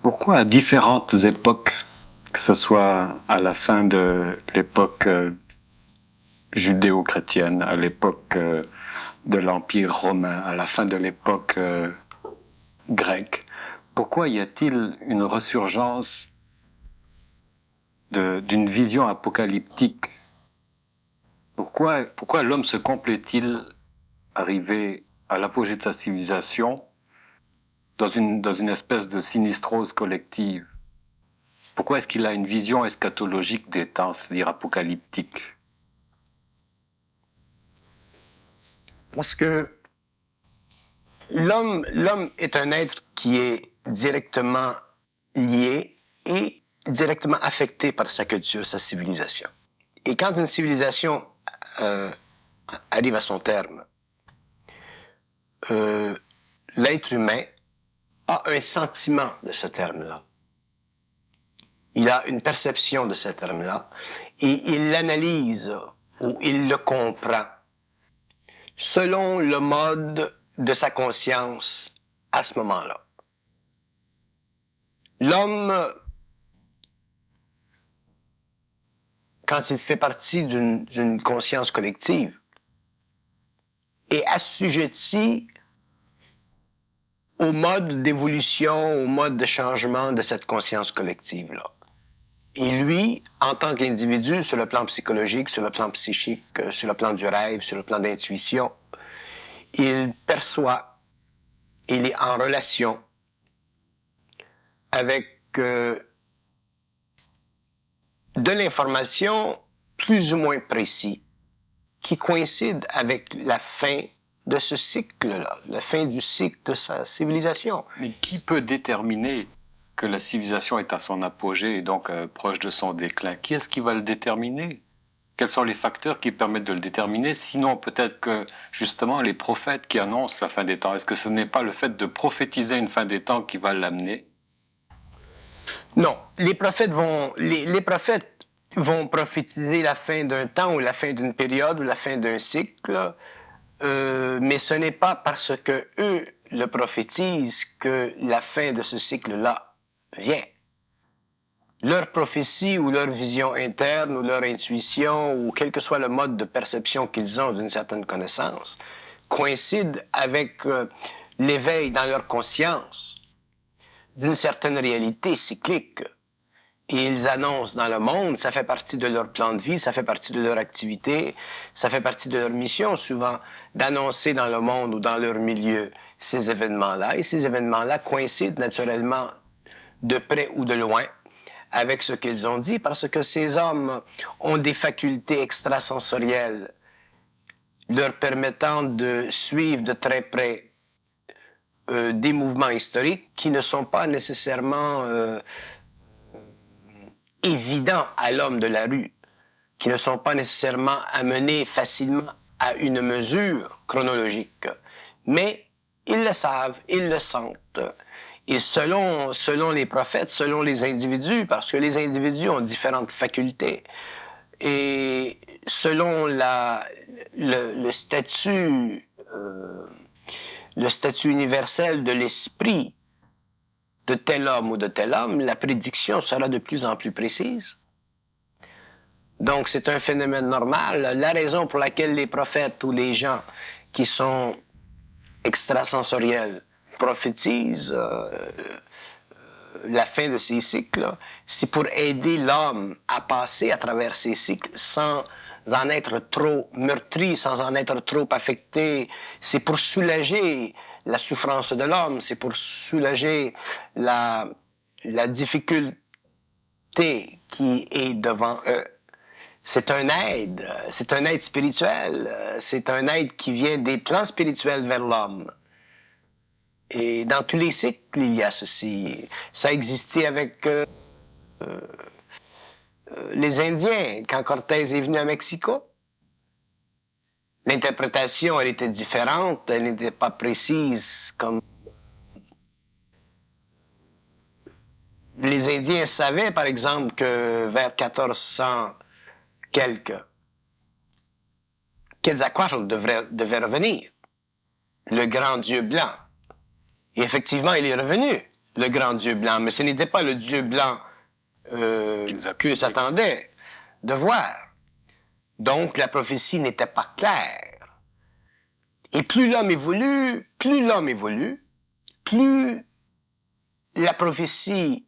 Pourquoi à différentes époques, que ce soit à la fin de l'époque judéo-chrétienne, à l'époque de l'Empire romain, à la fin de l'époque grecque, pourquoi y a-t-il une resurgence d'une vision apocalyptique? Pourquoi l'homme se complaît-il arrivé à l'apogée de sa civilisation dans une espèce de sinistrose collective? Pourquoi est-ce qu'il a une vision eschatologique des temps, c'est-à-dire apocalyptique? Parce que l'homme est un être qui est directement lié et directement affecté par sa culture, sa civilisation. Et quand une civilisation arrive à son terme, l'être humain a un sentiment de ce terme-là. Il a une perception de ce terme-là et il l'analyse ou il le comprend selon le mode de sa conscience à ce moment-là. L'homme, quand il fait partie d'une conscience collective, est assujetti au mode d'évolution, au mode de changement de cette conscience collective-là. Et lui, en tant qu'individu, sur le plan psychologique, sur le plan psychique, sur le plan du rêve, sur le plan d'intuition, il perçoit, il est en relation avec de l'information plus ou moins précise qui coïncide avec la fin de ce cycle-là, la fin du cycle de sa civilisation. Mais qui peut déterminer que la civilisation est à son apogée et donc proche de son déclin? Qui est-ce qui va le déterminer? Quels sont les facteurs qui permettent de le déterminer? Sinon, peut-être que, justement, les prophètes qui annoncent la fin des temps, est-ce que ce n'est pas le fait de prophétiser une fin des temps qui va l'amener? Non, les prophètes vont prophétiser la fin d'un temps ou la fin d'une période ou la fin d'un cycle, mais ce n'est pas parce que eux le prophétisent que la fin de ce cycle-là vient. Leur prophétie ou leur vision interne ou leur intuition ou quel que soit le mode de perception qu'ils ont d'une certaine connaissance coïncide avec l'éveil dans leur conscience d'une certaine réalité cyclique. Et ils annoncent dans le monde, ça fait partie de leur plan de vie, ça fait partie de leur activité, ça fait partie de leur mission souvent d'annoncer dans le monde ou dans leur milieu ces événements-là. Et ces événements-là coïncident naturellement de près ou de loin avec ce qu'ils ont dit, parce que ces hommes ont des facultés extrasensorielles leur permettant de suivre de très près des mouvements historiques qui ne sont pas nécessairement évidents à l'homme de la rue, qui ne sont pas nécessairement amenés facilement à une mesure chronologique. Mais ils le savent, ils le sentent. Et selon les prophètes, selon les individus, parce que les individus ont différentes facultés, et selon le statut universel de l'esprit de tel homme ou de tel homme, la prédiction sera de plus en plus précise. Donc c'est un phénomène normal. La raison pour laquelle les prophètes ou les gens qui sont extrasensoriels prophétisent la fin de ces cycles, c'est pour aider l'homme à passer à travers ces cycles sans en être trop meurtri, sans en être trop affecté. C'est pour soulager la souffrance de l'homme, c'est pour soulager la difficulté qui est devant eux. C'est un aide spirituel, c'est un aide qui vient des plans spirituels vers l'homme. Et dans tous les cycles, il y a ceci. Ça a existé avec les Indiens, quand Cortés est venu à Mexico. L'interprétation, elle était différente, elle n'était pas précise comme... Les Indiens savaient, par exemple, que vers 1400 quelques, Quetzalcoatl devait revenir, le grand dieu blanc. Et effectivement, il est revenu. le grand Dieu blanc. Mais ce n'était pas le Dieu blanc qu'eux s'attendaient de voir. Donc, la prophétie n'était pas claire. Et plus l'homme évolue, plus la prophétie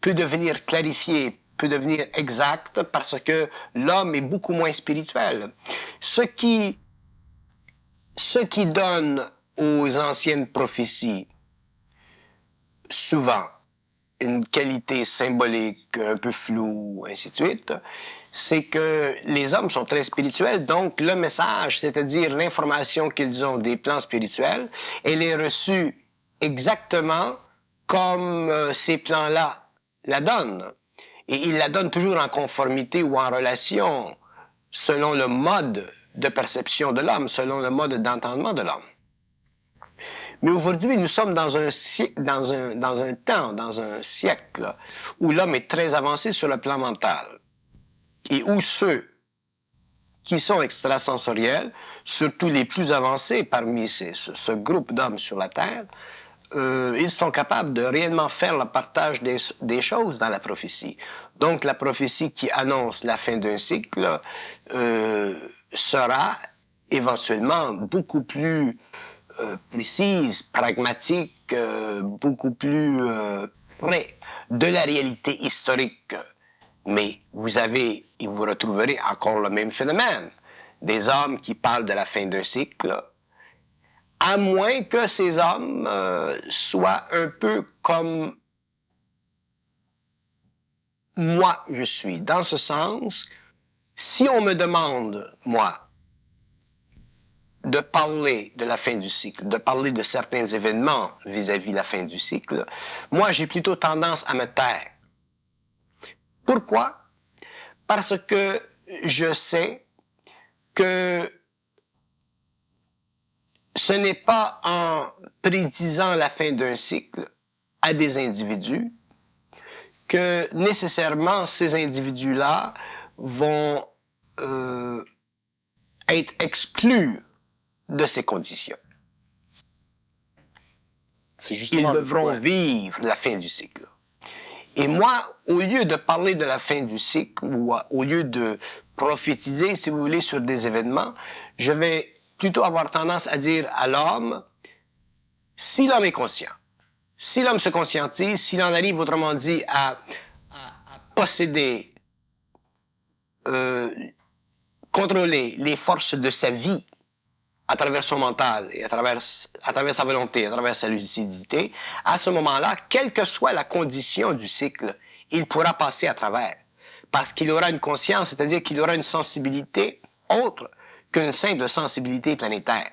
peut devenir clarifiée, peut devenir exacte, parce que l'homme est beaucoup moins spirituel. Ce qui donne aux anciennes prophéties souvent une qualité symbolique un peu floue, ainsi de suite, c'est que les hommes sont très spirituels, donc le message, c'est-à-dire l'information qu'ils ont des plans spirituels, elle est reçue exactement comme ces plans-là la donnent. Et ils la donnent toujours en conformité ou en relation selon le mode de perception de l'homme, selon le mode d'entendement de l'homme. Mais aujourd'hui, nous sommes dans un siècle où l'homme est très avancé sur le plan mental et où ceux qui sont extrasensoriels, surtout les plus avancés parmi ce groupe d'hommes sur la Terre, ils sont capables de réellement faire le partage des choses dans la prophétie. Donc, la prophétie qui annonce la fin d'un cycle sera éventuellement beaucoup plus précise, pragmatique, beaucoup plus près de la réalité historique. Mais vous avez, et vous retrouverez encore le même phénomène, des hommes qui parlent de la fin d'un cycle, à moins que ces hommes soient un peu comme moi je suis. Dans ce sens, si on me demande, moi, de parler de la fin du cycle, de parler de certains événements vis-à-vis la fin du cycle, moi, j'ai plutôt tendance à me taire. Pourquoi? Parce que je sais que ce n'est pas en prédisant la fin d'un cycle à des individus que nécessairement ces individus-là vont être exclus de ces conditions. Ils devront vivre la fin du cycle. Et moi, au lieu de parler de la fin du cycle, ou au lieu de prophétiser, si vous voulez, sur des événements, je vais plutôt avoir tendance à dire à l'homme, si l'homme est conscient, si l'homme se conscientise, s'il en arrive, autrement dit, à posséder, contrôler les forces de sa vie à travers son mental et à travers sa volonté, à travers sa lucidité, à ce moment-là, quelle que soit la condition du cycle, il pourra passer à travers. Parce qu'il aura une conscience, c'est-à-dire qu'il aura une sensibilité autre qu'une simple sensibilité planétaire.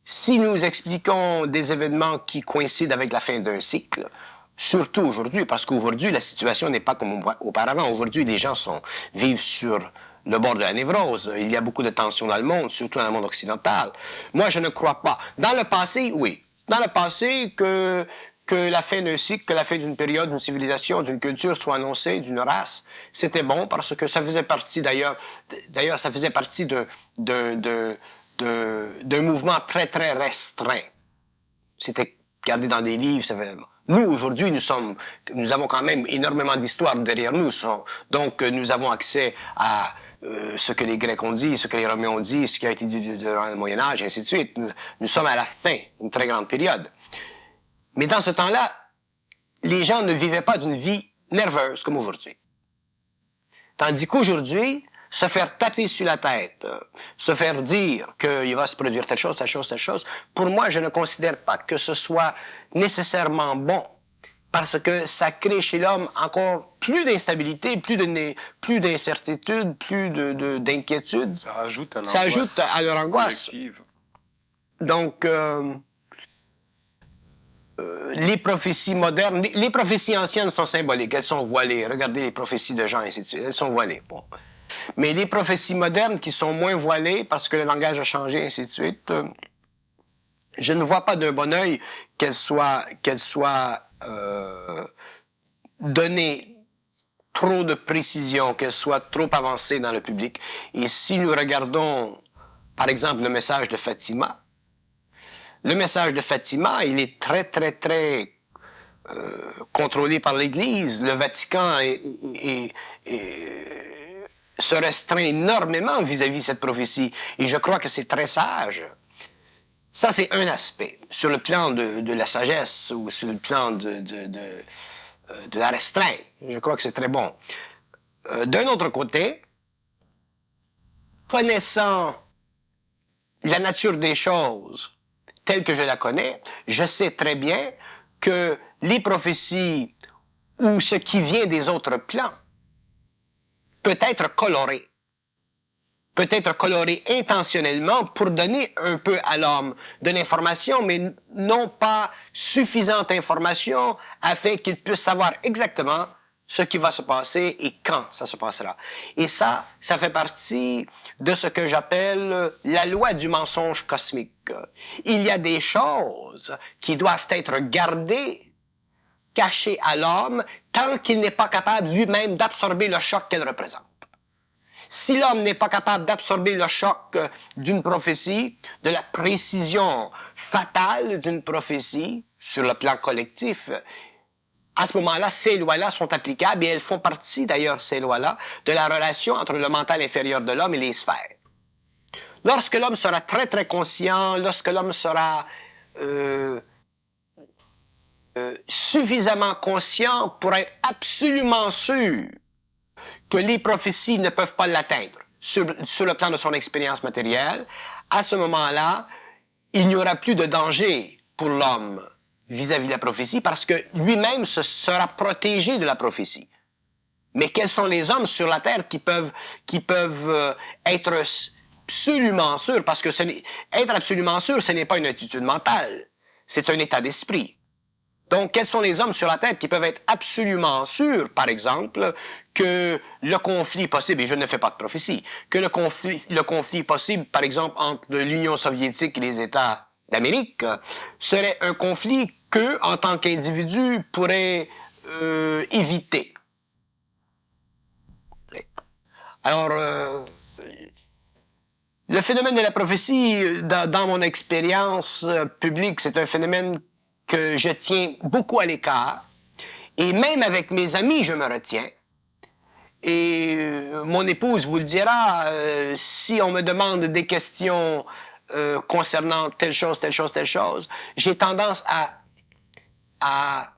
Si nous expliquons des événements qui coïncident avec la fin d'un cycle, surtout aujourd'hui, parce qu'aujourd'hui, la situation n'est pas comme auparavant. Aujourd'hui, les gens vivent sur le bord de la névrose. Il y a beaucoup de tensions dans le monde, surtout dans le monde occidental. Moi, je ne crois pas. Dans le passé, oui. Dans le passé, que la fin d'un cycle, que la fin d'une période, d'une civilisation, d'une culture soit annoncée, d'une race, c'était bon parce que ça faisait partie d'ailleurs, ça faisait partie d'un mouvement très, très restreint. C'était gardé dans des livres, ça fait... Nous, aujourd'hui, nous avons quand même énormément d'histoires derrière nous. Donc, nous avons accès à ce que les Grecs ont dit, ce que les Romains ont dit, ce qui a été dit durant le Moyen-Âge, et ainsi de suite. Nous sommes à la fin d'une très grande période. Mais dans ce temps-là, les gens ne vivaient pas d'une vie nerveuse comme aujourd'hui. Tandis qu'aujourd'hui, se faire taper sur la tête, se faire dire qu'il va se produire telle chose, pour moi, je ne considère pas que ce soit nécessairement bon, parce que ça crée chez l'homme encore plus d'instabilité, plus d'incertitude, plus d'inquiétude. Ça ajoute à leur angoisse. Collective. Donc, les prophéties modernes, les prophéties anciennes sont symboliques, elles sont voilées. Regardez les prophéties de Jean, et ainsi de suite, elles sont voilées. Bon. Mais les prophéties modernes qui sont moins voilées parce que le langage a changé, ainsi de suite, je ne vois pas d'un bon œil qu'elles soient données trop de précision, qu'elles soient trop avancées dans le public. Et si nous regardons, par exemple, le message de Fatima, il est très, très, très contrôlé par l'Église. Le Vatican se restreint énormément vis-à-vis de cette prophétie. Et je crois que c'est très sage. Ça, c'est un aspect. Sur le plan de la sagesse ou sur le plan de la restreinte, je crois que c'est très bon. D'un autre côté, connaissant la nature des choses telle que je la connais, je sais très bien que les prophéties ou ce qui vient des autres plans peut être coloré intentionnellement pour donner un peu à l'homme de l'information, mais non pas suffisante information afin qu'il puisse savoir exactement ce qui va se passer et quand ça se passera. Et ça fait partie de ce que j'appelle la loi du mensonge cosmique. Il y a des choses qui doivent être gardées, cachées à l'homme, tant qu'il n'est pas capable lui-même d'absorber le choc qu'elle représente. Si l'homme n'est pas capable d'absorber le choc d'une prophétie, de la précision fatale d'une prophétie sur le plan collectif, à ce moment-là, ces lois-là sont applicables et elles font partie, d'ailleurs, ces lois-là, de la relation entre le mental inférieur de l'homme et les sphères. Lorsque l'homme sera très, très conscient, lorsque l'homme sera suffisamment conscient pour être absolument sûr que les prophéties ne peuvent pas l'atteindre sur le plan de son expérience matérielle, à ce moment-là, il n'y aura plus de danger pour l'homme vis-à-vis de la prophétie parce que lui-même sera protégé de la prophétie. Mais quels sont les hommes sur la terre qui peuvent être absolument sûrs? Parce que être absolument sûr, ce n'est pas une attitude mentale, c'est un état d'esprit. Donc, quels sont les hommes sur la Terre qui peuvent être absolument sûrs, par exemple, que le conflit possible, et je ne fais pas de prophétie, que le conflit possible, par exemple, entre l'Union soviétique et les États d'Amérique, serait un conflit qu'eux, en tant qu'individus, pourraient éviter. Alors, le phénomène de la prophétie, dans mon expérience publique, c'est un phénomène que je tiens beaucoup à l'écart, et même avec mes amis, je me retiens. Et mon épouse vous le dira, si on me demande des questions concernant telle chose, j'ai tendance à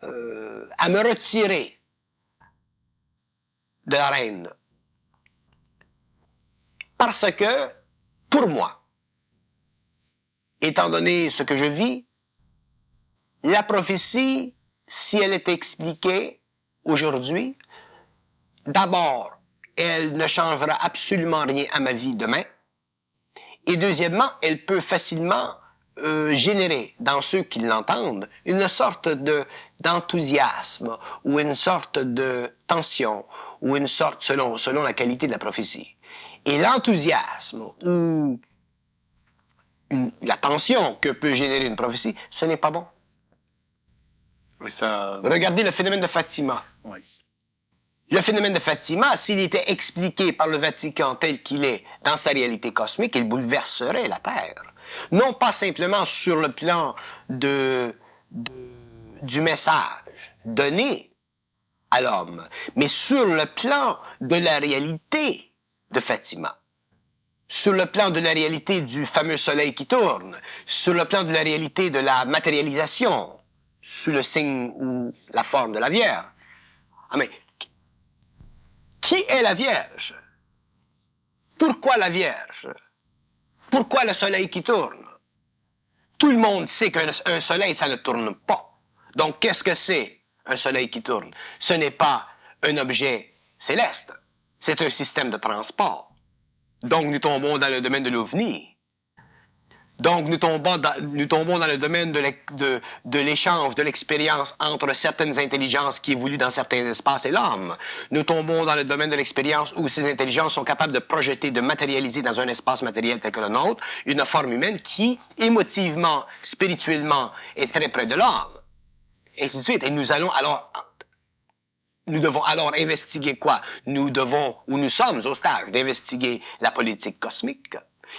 me retirer de l'arène. Parce que, pour moi, étant donné ce que je vis, la prophétie, si elle est expliquée aujourd'hui, d'abord, elle ne changera absolument rien à ma vie demain. Et deuxièmement, elle peut facilement générer dans ceux qui l'entendent une sorte d'enthousiasme ou une sorte de tension ou une sorte, selon la qualité de la prophétie. Et l'enthousiasme ou la tension que peut générer une prophétie, ce n'est pas bon. Regardez le phénomène de Fatima. Oui. Le phénomène de Fatima, s'il était expliqué par le Vatican tel qu'il est dans sa réalité cosmique, il bouleverserait la Terre. Non pas simplement sur le plan du message donné à l'homme, mais sur le plan de la réalité de Fatima. Sur le plan de la réalité du fameux soleil qui tourne, sur le plan de la réalité de la matérialisation, sous le signe ou la forme de la Vierge. Ah, mais qui est la Vierge? Pourquoi la Vierge? Pourquoi le soleil qui tourne? Tout le monde sait qu'un soleil, ça ne tourne pas. Donc, qu'est-ce que c'est un soleil qui tourne? Ce n'est pas un objet céleste, c'est un système de transport. Donc, nous tombons dans le domaine de l'OVNI. Donc, nous tombons dans le domaine de l'échange, de l'expérience entre certaines intelligences qui évoluent dans certains espaces et l'homme. Nous tombons dans le domaine de l'expérience où ces intelligences sont capables de projeter, de matérialiser dans un espace matériel tel que le nôtre, une forme humaine qui, émotivement, spirituellement, est très près de l'homme. Et ainsi de suite. Et nous devons alors investiguer quoi? Nous sommes au stage d'investiguer la politique cosmique.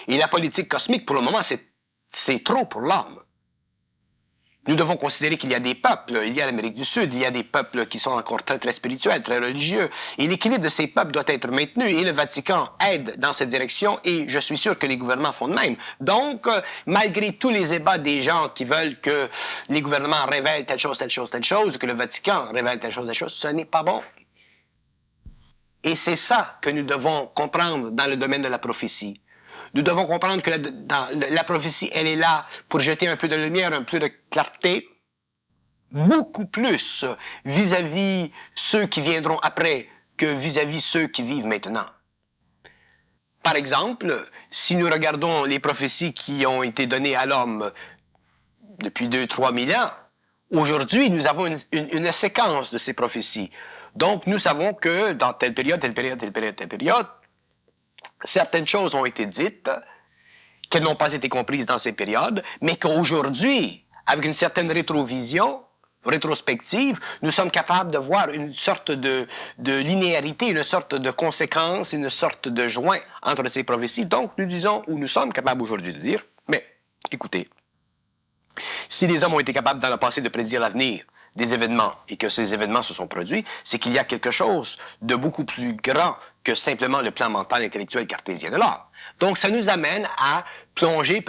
Et la politique cosmique, pour le moment, c'est trop pour l'homme. Nous devons considérer qu'il y a des peuples, il y a l'Amérique du Sud, il y a des peuples qui sont encore très, très spirituels, très religieux, et l'équilibre de ces peuples doit être maintenu, et le Vatican aide dans cette direction, et je suis sûr que les gouvernements font de même. Donc, malgré tous les ébats des gens qui veulent que les gouvernements révèlent telle chose, telle chose, telle chose, que le Vatican révèle telle chose, ce n'est pas bon. Et c'est ça que nous devons comprendre dans le domaine de la prophétie. Nous devons comprendre que la prophétie, elle est là pour jeter un peu de lumière, un peu de clarté, beaucoup plus vis-à-vis ceux qui viendront après que vis-à-vis ceux qui vivent maintenant. Par exemple, si nous regardons les prophéties qui ont été données à l'homme depuis 2-3 000 ans, aujourd'hui, nous avons une séquence de ces prophéties. Donc, nous savons que dans telle période, telle période, telle période, telle période, certaines choses ont été dites, qu'elles n'ont pas été comprises dans ces périodes, mais qu'aujourd'hui, avec une certaine rétrospective, nous sommes capables de voir une sorte de linéarité, une sorte de conséquence, une sorte de joint entre ces prophéties. Donc, nous disons, ou nous sommes capables aujourd'hui de dire, mais écoutez, si les hommes ont été capables dans le passé de prédire l'avenir des événements et que ces événements se sont produits, c'est qu'il y a quelque chose de beaucoup plus grand que simplement le plan mental intellectuel cartésien de l'homme. Donc, ça nous amène à plonger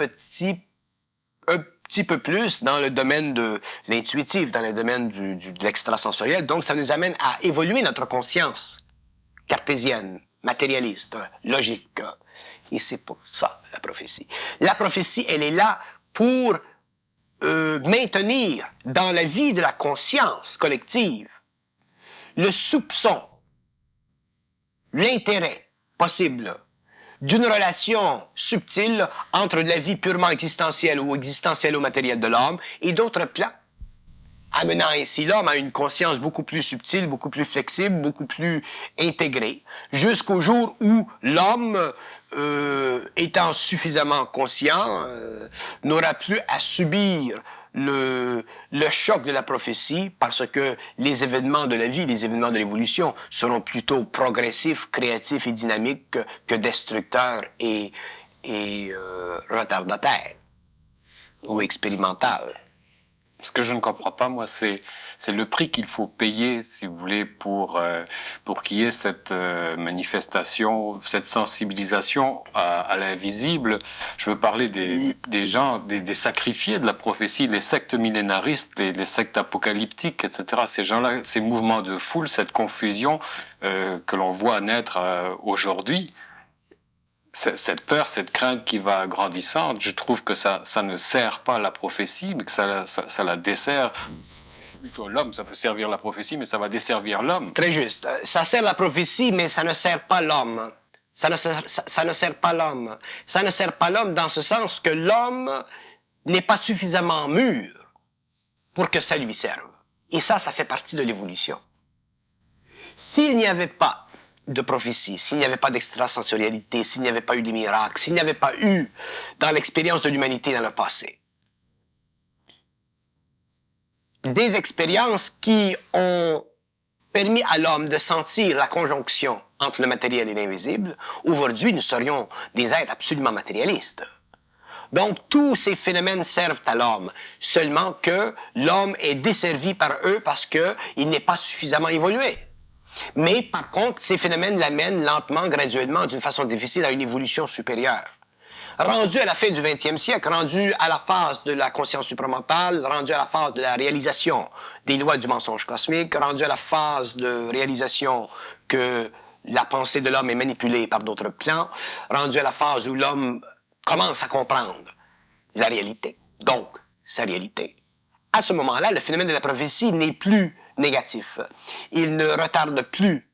un petit peu plus dans le domaine de l'intuitif, dans le domaine de l'extrasensoriel. Donc, ça nous amène à évoluer notre conscience cartésienne, matérialiste, logique. Et c'est pour ça, la prophétie. La prophétie, elle est là pour maintenir dans la vie de la conscience collective le soupçon, l'intérêt possible d'une relation subtile entre la vie purement existentielle ou existentielle-matérielle de l'homme et d'autres plans, amenant ainsi l'homme à une conscience beaucoup plus subtile, beaucoup plus flexible, beaucoup plus intégrée, jusqu'au jour où l'homme, étant suffisamment conscient, n'aura plus à subir le choc de la prophétie parce que les événements de la vie, les événements de l'évolution seront plutôt progressifs, créatifs et dynamiques que destructeurs et retardataires ou expérimentaux. Ce que je ne comprends pas, moi, c'est le prix qu'il faut payer, si vous voulez, pour qu'il y ait cette manifestation, cette sensibilisation à l'invisible. Je veux parler des gens, des sacrifiés de la prophétie, les sectes millénaristes, les sectes apocalyptiques, etc. Ces gens-là, ces mouvements de foule, cette confusion que l'on voit naître aujourd'hui. Cette peur, cette crainte qui va grandissante, je trouve que ça ne sert pas la prophétie, mais que ça la dessert. L'homme, ça peut servir la prophétie, mais ça va desservir l'homme. Très juste. Ça sert la prophétie, mais ça ne sert pas l'homme. Ça ne sert pas l'homme. Ça ne sert pas l'homme dans ce sens que l'homme n'est pas suffisamment mûr pour que ça lui serve. Et ça fait partie de l'évolution. S'il n'y avait pas de prophétie, s'il n'y avait pas d'extrasensorialité, s'il n'y avait pas eu des miracles, s'il n'y avait pas eu dans l'expérience de l'humanité dans le passé des expériences qui ont permis à l'homme de sentir la conjonction entre le matériel et l'invisible, aujourd'hui nous serions des êtres absolument matérialistes. Donc tous ces phénomènes servent à l'homme, seulement que l'homme est desservi par eux parce qu'il n'est pas suffisamment évolué. Mais par contre, ces phénomènes l'amènent lentement, graduellement, d'une façon difficile à une évolution supérieure. Rendu à la fin du 20e siècle, rendu à la phase de la conscience supramentale, rendu à la phase de la réalisation des lois du mensonge cosmique, rendu à la phase de réalisation que la pensée de l'homme est manipulée par d'autres plans, rendu à la phase où l'homme commence à comprendre la réalité, donc sa réalité. À ce moment-là, le phénomène de la prophétie n'est plus négatif. Il ne retarde plus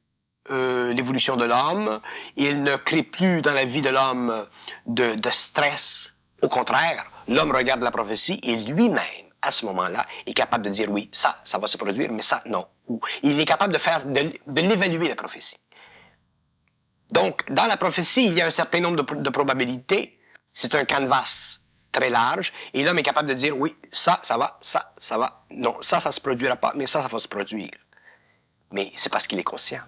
l'évolution de l'homme, il ne crée plus dans la vie de l'homme de stress. Au contraire, l'homme regarde la prophétie et lui-même, à ce moment-là, est capable de dire oui, ça va se produire, mais ça, non. Ou il est capable de l'évaluer, la prophétie. Donc, dans la prophétie, il y a un certain nombre de probabilités. C'est un canevas très large, et l'homme est capable de dire, oui, ça va, ça va, non, ça se produira pas, mais ça va se produire. Mais c'est parce qu'il est conscient.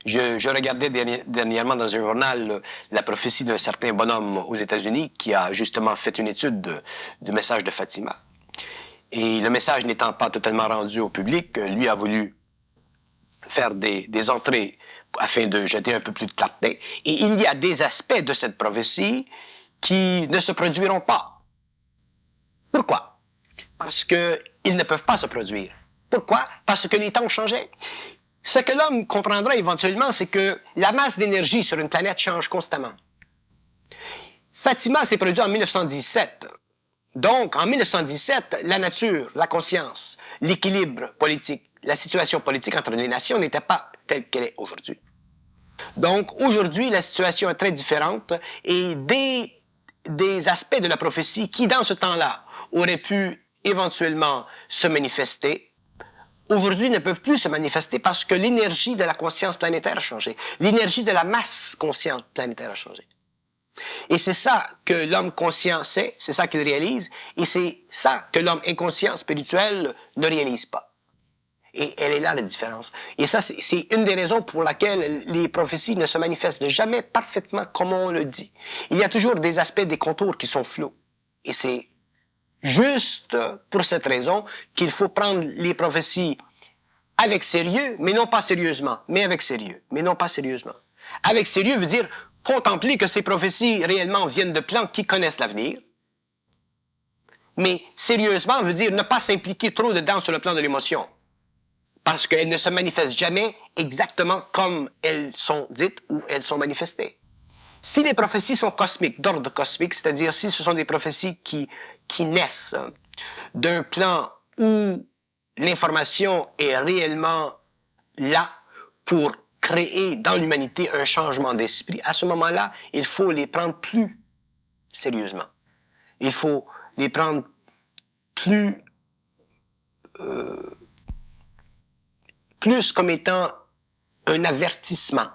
Je regardais dernièrement dans un journal la prophétie d'un certain bonhomme aux États-Unis qui a justement fait une étude du message de Fatima. Et le message n'étant pas totalement rendu au public, lui a voulu faire des entrées afin de jeter un peu plus de clarté. Et il y a des aspects de cette prophétie qui ne se produiront pas. Pourquoi? Parce qu'ils ne peuvent pas se produire. Pourquoi? Parce que les temps ont changé. Ce que l'homme comprendra éventuellement, c'est que la masse d'énergie sur une planète change constamment. Fatima s'est produit en 1917. Donc, en 1917, la nature, la conscience, l'équilibre politique, la situation politique entre les nations n'était pas telle qu'elle est aujourd'hui. Donc, aujourd'hui, la situation est très différente et des aspects de la prophétie qui, dans ce temps-là, auraient pu éventuellement se manifester, aujourd'hui ne peuvent plus se manifester parce que l'énergie de la conscience planétaire a changé. L'énergie de la masse consciente planétaire a changé. Et c'est ça que l'homme conscient sait, c'est ça qu'il réalise, et c'est ça que l'homme inconscient spirituel ne réalise pas. Et elle est là la différence. Et ça, c'est une des raisons pour laquelle les prophéties ne se manifestent jamais parfaitement comme on le dit. Il y a toujours des aspects, des contours qui sont flous. Et c'est juste pour cette raison qu'il faut prendre les prophéties avec sérieux, mais non pas sérieusement, mais avec sérieux, mais non pas sérieusement. Avec sérieux veut dire contempler que ces prophéties réellement viennent de plans qui connaissent l'avenir. Mais sérieusement veut dire ne pas s'impliquer trop dedans sur le plan de l'émotion. Parce qu'elles ne se manifestent jamais exactement comme elles sont dites ou elles sont manifestées. Si les prophéties sont cosmiques, d'ordre cosmique, c'est-à-dire si ce sont des prophéties qui naissent d'un plan où l'information est réellement là pour créer dans l'humanité un changement d'esprit, à ce moment-là, il faut les prendre plus sérieusement. Il faut les prendre plus comme étant un avertissement.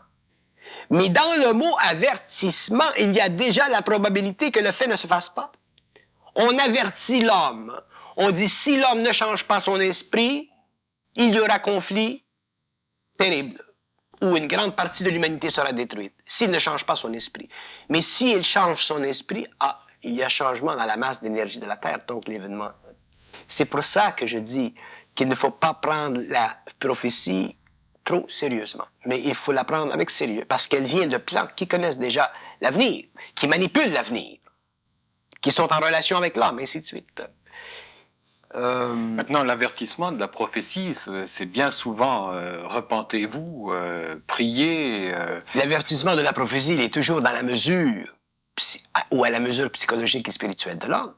Mais dans le mot avertissement, il y a déjà la probabilité que le fait ne se fasse pas. On avertit l'homme. On dit si l'homme ne change pas son esprit, il y aura conflit terrible, où une grande partie de l'humanité sera détruite, s'il ne change pas son esprit. Mais s'il change son esprit, il y a changement dans la masse d'énergie de la Terre, donc l'événement. C'est pour ça que je dis qu'il ne faut pas prendre la prophétie trop sérieusement. Mais il faut la prendre avec sérieux, parce qu'elle vient de plans qui connaissent déjà l'avenir, qui manipulent l'avenir, qui sont en relation avec l'homme, ainsi de suite. Maintenant, l'avertissement de la prophétie, c'est bien souvent repentez-vous, priez. L'avertissement de la prophétie, il est toujours dans la mesure, ou à la mesure psychologique et spirituelle de l'homme.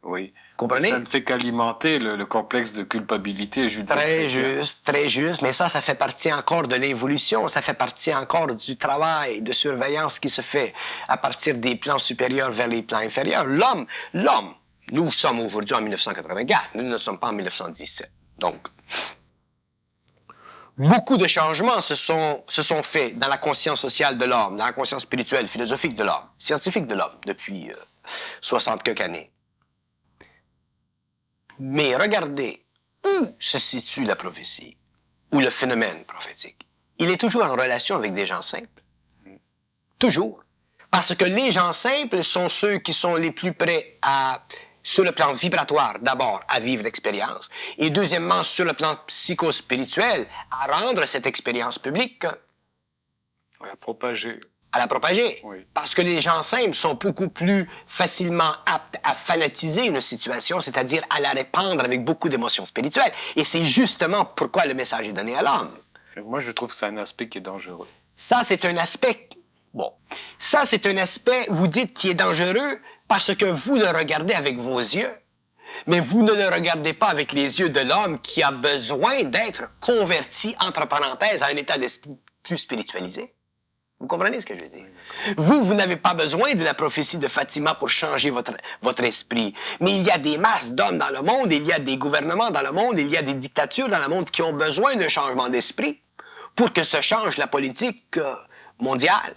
Oui. Comprenez? Ça ne fait qu'alimenter le complexe de culpabilité judéo-chrétien. Très juste, mais ça fait partie encore de l'évolution, ça fait partie encore du travail de surveillance qui se fait à partir des plans supérieurs vers les plans inférieurs. L'homme, nous sommes aujourd'hui en 1984, nous ne sommes pas en 1917. Donc, beaucoup de changements se sont faits dans la conscience sociale de l'homme, dans la conscience spirituelle, philosophique de l'homme, scientifique de l'homme, depuis 60 quelques années. Mais regardez où se situe la prophétie, ou le phénomène prophétique. Il est toujours en relation avec des gens simples. Toujours. Parce que les gens simples sont ceux qui sont les plus prêts sur le plan vibratoire, d'abord, à vivre l'expérience, et deuxièmement, sur le plan psychospirituel, à rendre cette expérience publique. À la propager. À la propager. Oui. Parce que les gens simples sont beaucoup plus facilement aptes à fanatiser une situation, c'est-à-dire à la répandre avec beaucoup d'émotions spirituelles. Et c'est justement pourquoi le message est donné à l'homme. Moi, je trouve que c'est un aspect qui est dangereux. Ça, c'est un aspect... Bon. Ça, c'est un aspect, vous dites, qui est dangereux parce que vous le regardez avec vos yeux. Mais vous ne le regardez pas avec les yeux de l'homme qui a besoin d'être converti, entre parenthèses, à un état d'esprit plus spiritualisé. Vous comprenez ce que je veux dire? Vous n'avez pas besoin de la prophétie de Fatima pour changer votre esprit. Mais il y a des masses d'hommes dans le monde, il y a des gouvernements dans le monde, il y a des dictatures dans le monde qui ont besoin d'un changement d'esprit pour que se change la politique mondiale.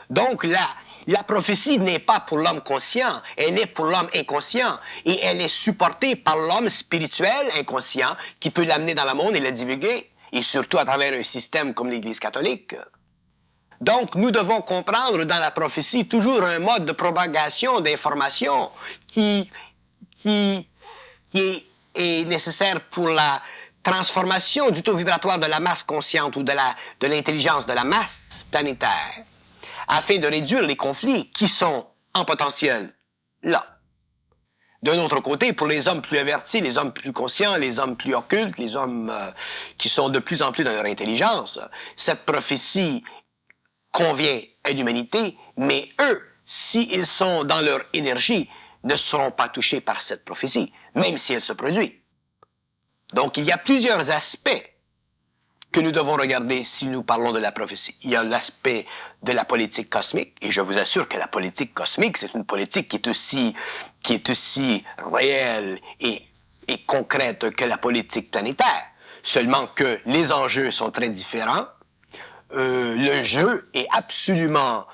Donc la prophétie n'est pas pour l'homme conscient, elle est pour l'homme inconscient. Et elle est supportée par l'homme spirituel inconscient qui peut l'amener dans le monde et le divulguer. Et surtout à travers un système comme l'Église catholique. Donc, nous devons comprendre dans la prophétie toujours un mode de propagation d'informations qui est est nécessaire pour la transformation du taux vibratoire de la masse consciente ou de l'intelligence de la masse planétaire, afin de réduire les conflits qui sont en potentiel là. D'un autre côté, pour les hommes plus avertis, les hommes plus conscients, les hommes plus occultes, les hommes qui sont de plus en plus dans leur intelligence, cette prophétie convient à l'humanité, mais eux, s'ils sont dans leur énergie, ne seront pas touchés par cette prophétie, même si elle se produit. Donc, il y a plusieurs aspects que nous devons regarder si nous parlons de la prophétie. Il y a l'aspect de la politique cosmique, et je vous assure que la politique cosmique, c'est une politique qui est aussi réelle et concrète que la politique planétaire. Seulement que les enjeux sont très différents. Le jeu est absolument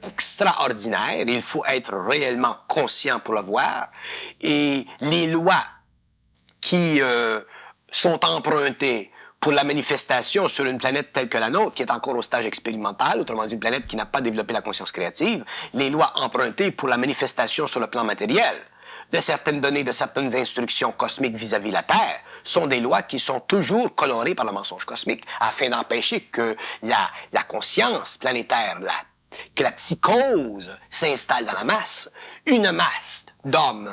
extraordinaire. Il faut être réellement conscient pour le voir. Et les lois qui sont empruntées pour la manifestation sur une planète telle que la nôtre, qui est encore au stage expérimental, autrement dit une planète qui n'a pas développé la conscience créative, les lois empruntées pour la manifestation sur le plan matériel de certaines données, de certaines instructions cosmiques vis-à-vis la Terre, sont des lois qui sont toujours colorées par le mensonge cosmique, afin d'empêcher que la conscience planétaire, que la psychose s'installe dans la masse. Une masse d'hommes,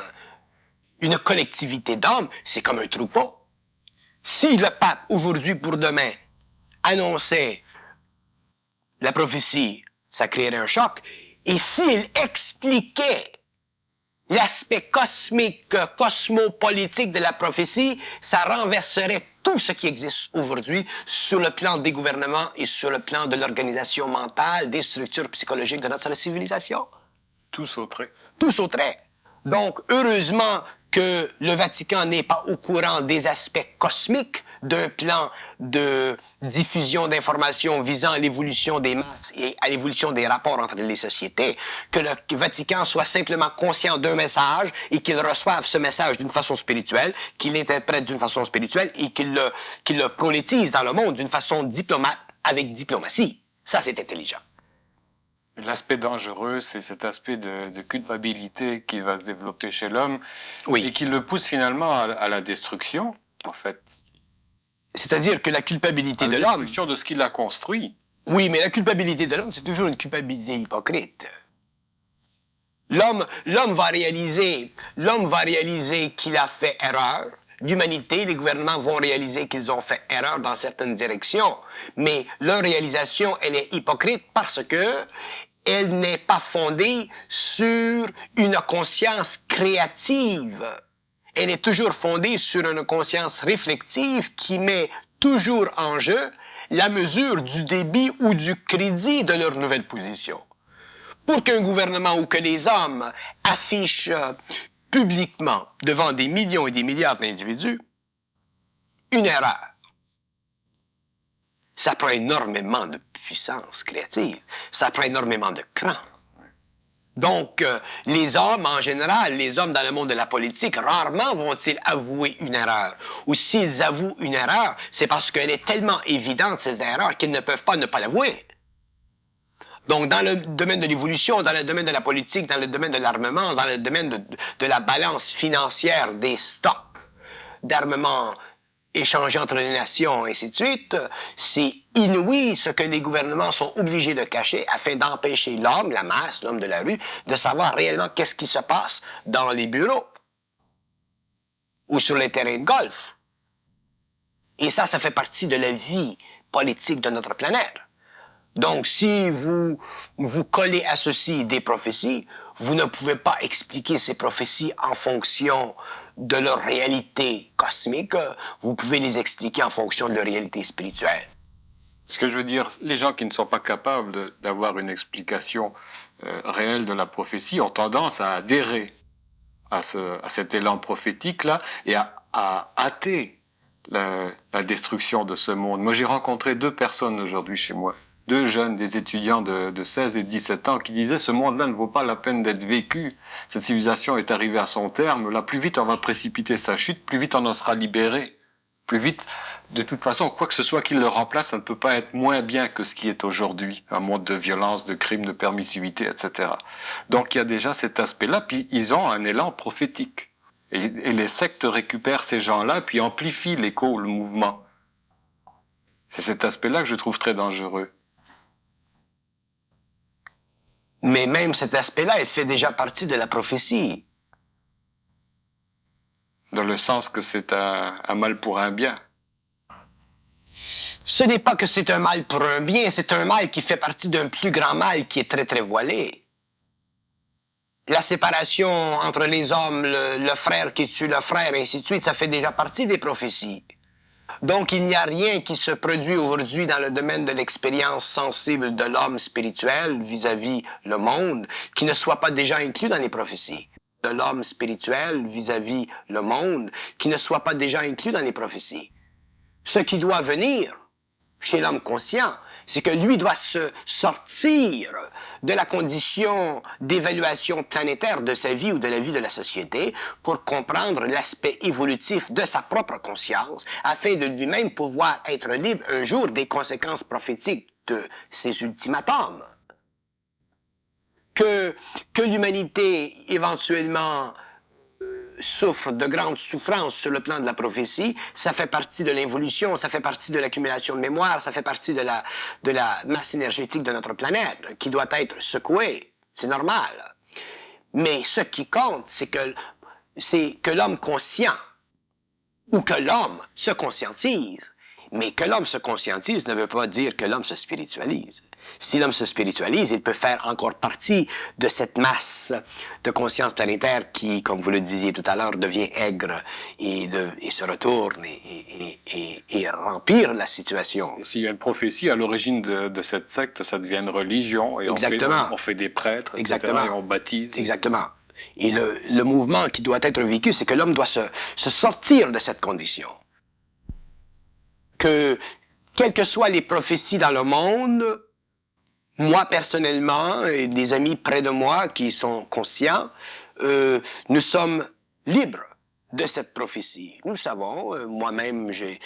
une collectivité d'hommes, c'est comme un troupeau. Si le pape, aujourd'hui pour demain, annonçait la prophétie, ça créerait un choc. Et s'il expliquait l'aspect cosmique, cosmopolitique de la prophétie, ça renverserait tout ce qui existe aujourd'hui sur le plan des gouvernements et sur le plan de l'organisation mentale, des structures psychologiques de notre civilisation. Tout sauterait. Tout sauterait. Donc, heureusement que le Vatican n'est pas au courant des aspects cosmiques d'un plan de diffusion d'informations visant à l'évolution des masses et à l'évolution des rapports entre les sociétés, que le Vatican soit simplement conscient d'un message et qu'il reçoive ce message d'une façon spirituelle, qu'il l'interprète d'une façon spirituelle et qu'il le prolétise dans le monde d'une façon diplomate avec diplomatie. Ça, c'est intelligent. L'aspect dangereux, c'est cet aspect de culpabilité qui va se développer chez l'homme et qui le pousse finalement à la destruction, en fait. C'est-à-dire que la culpabilité de l'homme... La destruction de ce qu'il a construit. Oui, mais la culpabilité de l'homme, c'est toujours une culpabilité hypocrite. L'homme va réaliser qu'il a fait erreur. L'humanité, les gouvernements vont réaliser qu'ils ont fait erreur dans certaines directions. Mais leur réalisation, elle est hypocrite parce que elle n'est pas fondée sur une conscience créative. Elle est toujours fondée sur une conscience réflexive qui met toujours en jeu la mesure du débit ou du crédit de leur nouvelle position. Pour qu'un gouvernement ou que les hommes affichent publiquement devant des millions et des milliards d'individus une erreur, ça prend énormément de puissance créative, ça prend énormément de cran. Donc, les hommes, en général, les hommes dans le monde de la politique, rarement vont-ils avouer une erreur. Ou s'ils avouent une erreur, c'est parce qu'elle est tellement évidente, ces erreurs, qu'ils ne peuvent pas ne pas l'avouer. Donc, dans le domaine de l'évolution, dans le domaine de la politique, dans le domaine de l'armement, dans le domaine de la balance financière des stocks d'armement échangés entre les nations, et ainsi de suite, c'est inouï ce que les gouvernements sont obligés de cacher afin d'empêcher l'homme, la masse, l'homme de la rue, de savoir réellement qu'est-ce qui se passe dans les bureaux ou sur les terrains de golf. Et ça fait partie de la vie politique de notre planète. Donc, si vous collez à ceci des prophéties, vous ne pouvez pas expliquer ces prophéties en fonction de leur réalité cosmique. Vous pouvez les expliquer en fonction de leur réalité spirituelle. Ce que je veux dire, les gens qui ne sont pas capables d'avoir une explication réelle de la prophétie ont tendance à adhérer à cet élan prophétique-là et à hâter la destruction de ce monde. Moi, j'ai rencontré 2 personnes aujourd'hui chez moi. 2 jeunes, des étudiants de 16 et 17 ans qui disaient « ce monde-là ne vaut pas la peine d'être vécu. Cette civilisation est arrivée à son terme. Là, plus vite on va précipiter sa chute, plus vite on en sera libéré. Plus vite, de toute façon, quoi que ce soit qui le remplace, ça ne peut pas être moins bien que ce qui est aujourd'hui. Un monde de violence, de crimes, de permissivité, etc. » Donc il y a déjà cet aspect-là, puis ils ont un élan prophétique. Et les sectes récupèrent ces gens-là, puis amplifient l'écho, le mouvement. C'est cet aspect-là que je trouve très dangereux. Mais même cet aspect-là, il fait déjà partie de la prophétie. Dans le sens que c'est un mal pour un bien. Ce n'est pas que c'est un mal pour un bien, c'est un mal qui fait partie d'un plus grand mal qui est très très voilé. La séparation entre les hommes, le frère qui tue le frère, et ainsi de suite, ça fait déjà partie des prophéties. Donc il n'y a rien qui se produit aujourd'hui dans le domaine de l'expérience sensible de l'homme spirituel vis-à-vis le monde qui ne soit pas déjà inclus dans les prophéties. De l'homme spirituel vis-à-vis le monde qui ne soit pas déjà inclus dans les prophéties. Ce qui doit venir chez l'homme conscient, c'est que lui doit se sortir de la condition d'évaluation planétaire de sa vie ou de la vie de la société pour comprendre l'aspect évolutif de sa propre conscience afin de lui-même pouvoir être libre un jour des conséquences prophétiques de ses ultimatums. Que l'humanité éventuellement souffre de grandes souffrances sur le plan de la prophétie, ça fait partie de l'évolution, ça fait partie de l'accumulation de mémoire, ça fait partie de la masse énergétique de notre planète qui doit être secouée. C'est normal. Mais ce qui compte, c'est que l'homme conscient ou que l'homme se conscientise. Mais que l'homme se conscientise ne veut pas dire que l'homme se spiritualise. Si l'homme se spiritualise, il peut faire encore partie de cette masse de conscience planétaire qui, comme vous le disiez tout à l'heure, devient aigre et se retourne et remplir la situation. S'il y a une prophétie à l'origine de cette secte, ça devient une religion et Exactement. On fait des prêtres, etc., Exactement. et on baptise. Exactement. Et le mouvement qui doit être vécu, c'est que l'homme doit se sortir de cette condition. Que, quelles que soient les prophéties dans le monde, moi personnellement, et des amis près de moi qui sont conscients, nous sommes libres de cette prophétie. Nous le savons, moi-même j'ai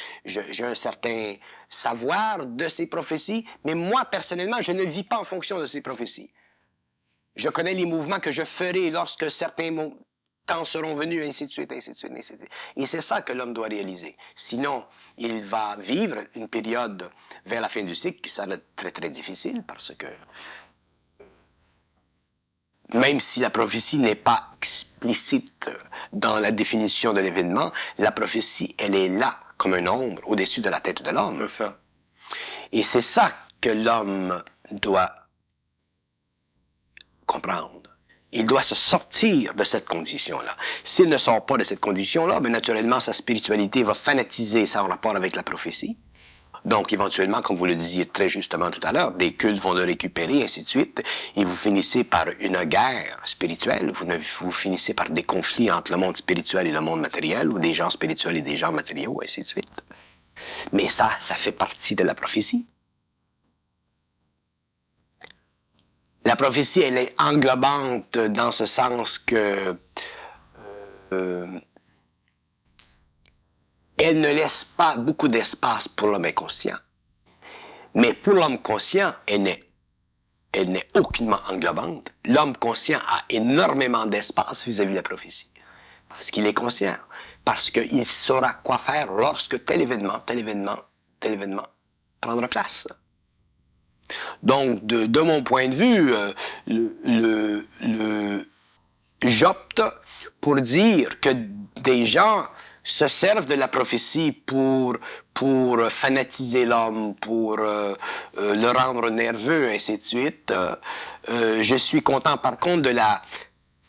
un certain savoir de ces prophéties, mais moi personnellement, je ne vis pas en fonction de ces prophéties. Je connais les mouvements que je ferai lorsque certains temps seront venus, ainsi de suite, ainsi de suite, ainsi de suite. Et c'est ça que l'homme doit réaliser. Sinon, il va vivre une période vers la fin du cycle qui sera très, très difficile parce que même si la prophétie n'est pas explicite dans la définition de l'événement, la prophétie, elle est là, comme une ombre, au-dessus de la tête de l'homme. C'est ça. Et c'est ça que l'homme doit comprendre. Il doit se sortir de cette condition-là. S'il ne sort pas de cette condition-là, bien naturellement, sa spiritualité va fanatiser son rapport avec la prophétie. Donc, éventuellement, comme vous le disiez très justement tout à l'heure, des cultes vont le récupérer, ainsi de suite, et vous finissez par une guerre spirituelle, vous finissez par des conflits entre le monde spirituel et le monde matériel, ou des gens spirituels et des gens matériaux, ainsi de suite. Mais ça fait partie de la prophétie. La prophétie, elle est englobante dans ce sens que elle ne laisse pas beaucoup d'espace pour l'homme inconscient. Mais pour l'homme conscient, elle n'est aucunement englobante. L'homme conscient a énormément d'espace vis-à-vis de la prophétie. Parce qu'il est conscient. Parce qu'il saura quoi faire lorsque tel événement prendra place. Donc, de mon point de vue, j'opte pour dire que des gens se servent de la prophétie pour fanatiser l'homme, pour le rendre nerveux, ainsi de suite. Je suis content, par contre, de la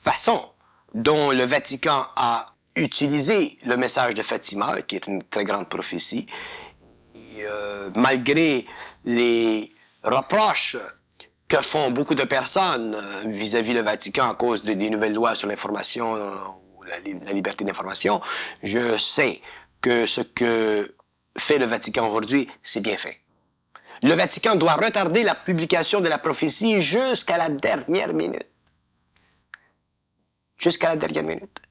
façon dont le Vatican a utilisé le message de Fatima, qui est une très grande prophétie. Et, malgré les reproches que font beaucoup de personnes vis-à-vis le Vatican à cause des nouvelles lois sur l'information, la liberté d'information, je sais que ce que fait le Vatican aujourd'hui, c'est bien fait. Le Vatican doit retarder la publication de la prophétie jusqu'à la dernière minute. Jusqu'à la dernière minute.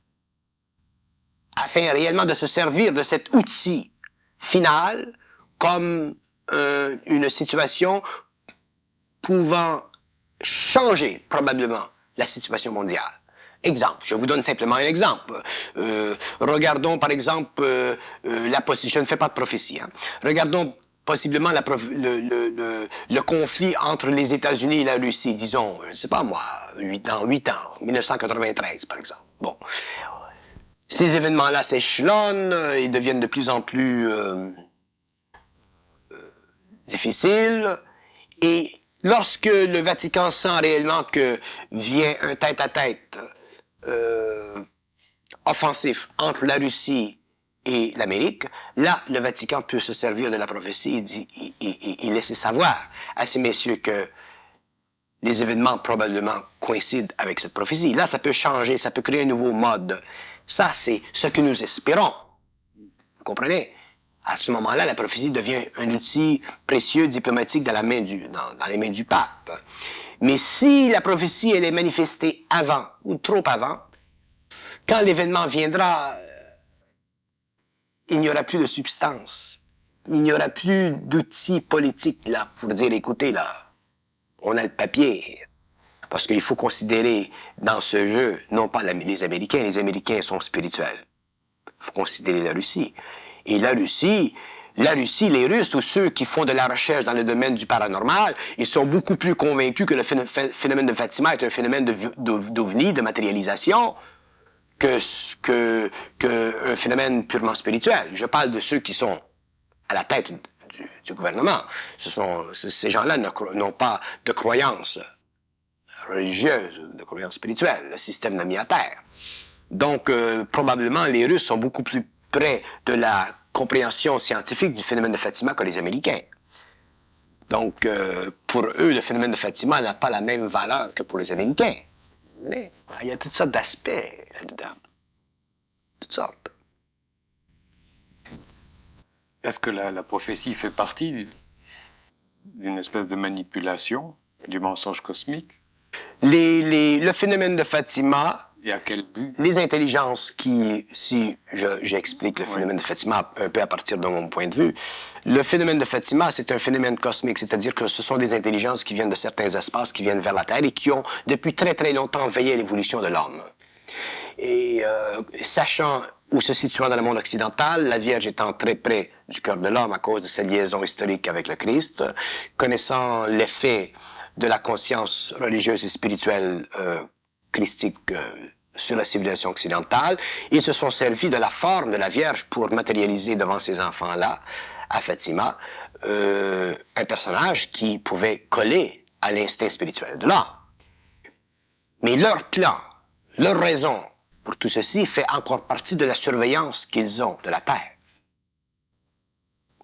Afin réellement de se servir de cet outil final comme une situation pouvant changer probablement la situation mondiale. Exemple, je vous donne simplement un exemple. Regardons par exemple, je ne fais pas de prophétie. Hein. Regardons possiblement le conflit entre les États-Unis et la Russie, disons, je ne sais pas moi, 8 ans, 1993 par exemple. Bon. Ces événements-là s'échelonnent, ils deviennent de plus en plus difficiles, et lorsque le Vatican sent réellement que vient un tête-à-tête offensif entre la Russie et l'Amérique, là, le Vatican peut se servir de la prophétie et laisser savoir à ces messieurs que les événements probablement coïncident avec cette prophétie. Là, ça peut changer, ça peut créer un nouveau mode. Ça, c'est ce que nous espérons. Vous comprenez? À ce moment-là, la prophétie devient un outil précieux, diplomatique dans les mains du pape. Mais si la prophétie, elle est manifestée avant, ou trop avant, quand l'événement viendra, il n'y aura plus de substance. Il n'y aura plus d'outils politiques, là, pour dire, écoutez, là, on a le papier. Parce qu'il faut considérer dans ce jeu, non pas les Américains sont spirituels. Il faut considérer la Russie. Et la Russie, les Russes, tous ceux qui font de la recherche dans le domaine du paranormal, ils sont beaucoup plus convaincus que le phénomène de Fatima est un phénomène d'ovni, de matérialisation, que un phénomène purement spirituel. Je parle de ceux qui sont à la tête du gouvernement. Ces gens-là n'ont pas de croyance religieuse, de croyance spirituelle. Le système n'a mis à terre. Donc, probablement, les Russes sont beaucoup plus près de la compréhension scientifique du phénomène de Fatima que les Américains. Donc, pour eux, le phénomène de Fatima n'a pas la même valeur que pour les Américains. Mais il y a toutes sortes d'aspects là-dedans. Toutes sortes. Est-ce que la prophétie fait partie d'une espèce de manipulation du mensonge cosmique? Le phénomène de Fatima, et à quel but? Les intelligences si j'explique le phénomène de Fatima un peu à partir de mon point de vue, le phénomène de Fatima, c'est un phénomène cosmique, c'est-à-dire que ce sont des intelligences qui viennent de certains espaces, qui viennent vers la Terre et qui ont depuis très très longtemps veillé à l'évolution de l'homme. Et sachant où se situant dans le monde occidental, la Vierge étant très près du cœur de l'homme à cause de sa liaison historique avec le Christ, connaissant l'effet de la conscience religieuse et spirituelle christique sur la civilisation occidentale, ils se sont servis de la forme de la Vierge pour matérialiser devant ces enfants-là, à Fatima, un personnage qui pouvait coller à l'instinct spirituel de l'homme. Mais leur plan, leur raison pour tout ceci fait encore partie de la surveillance qu'ils ont de la Terre.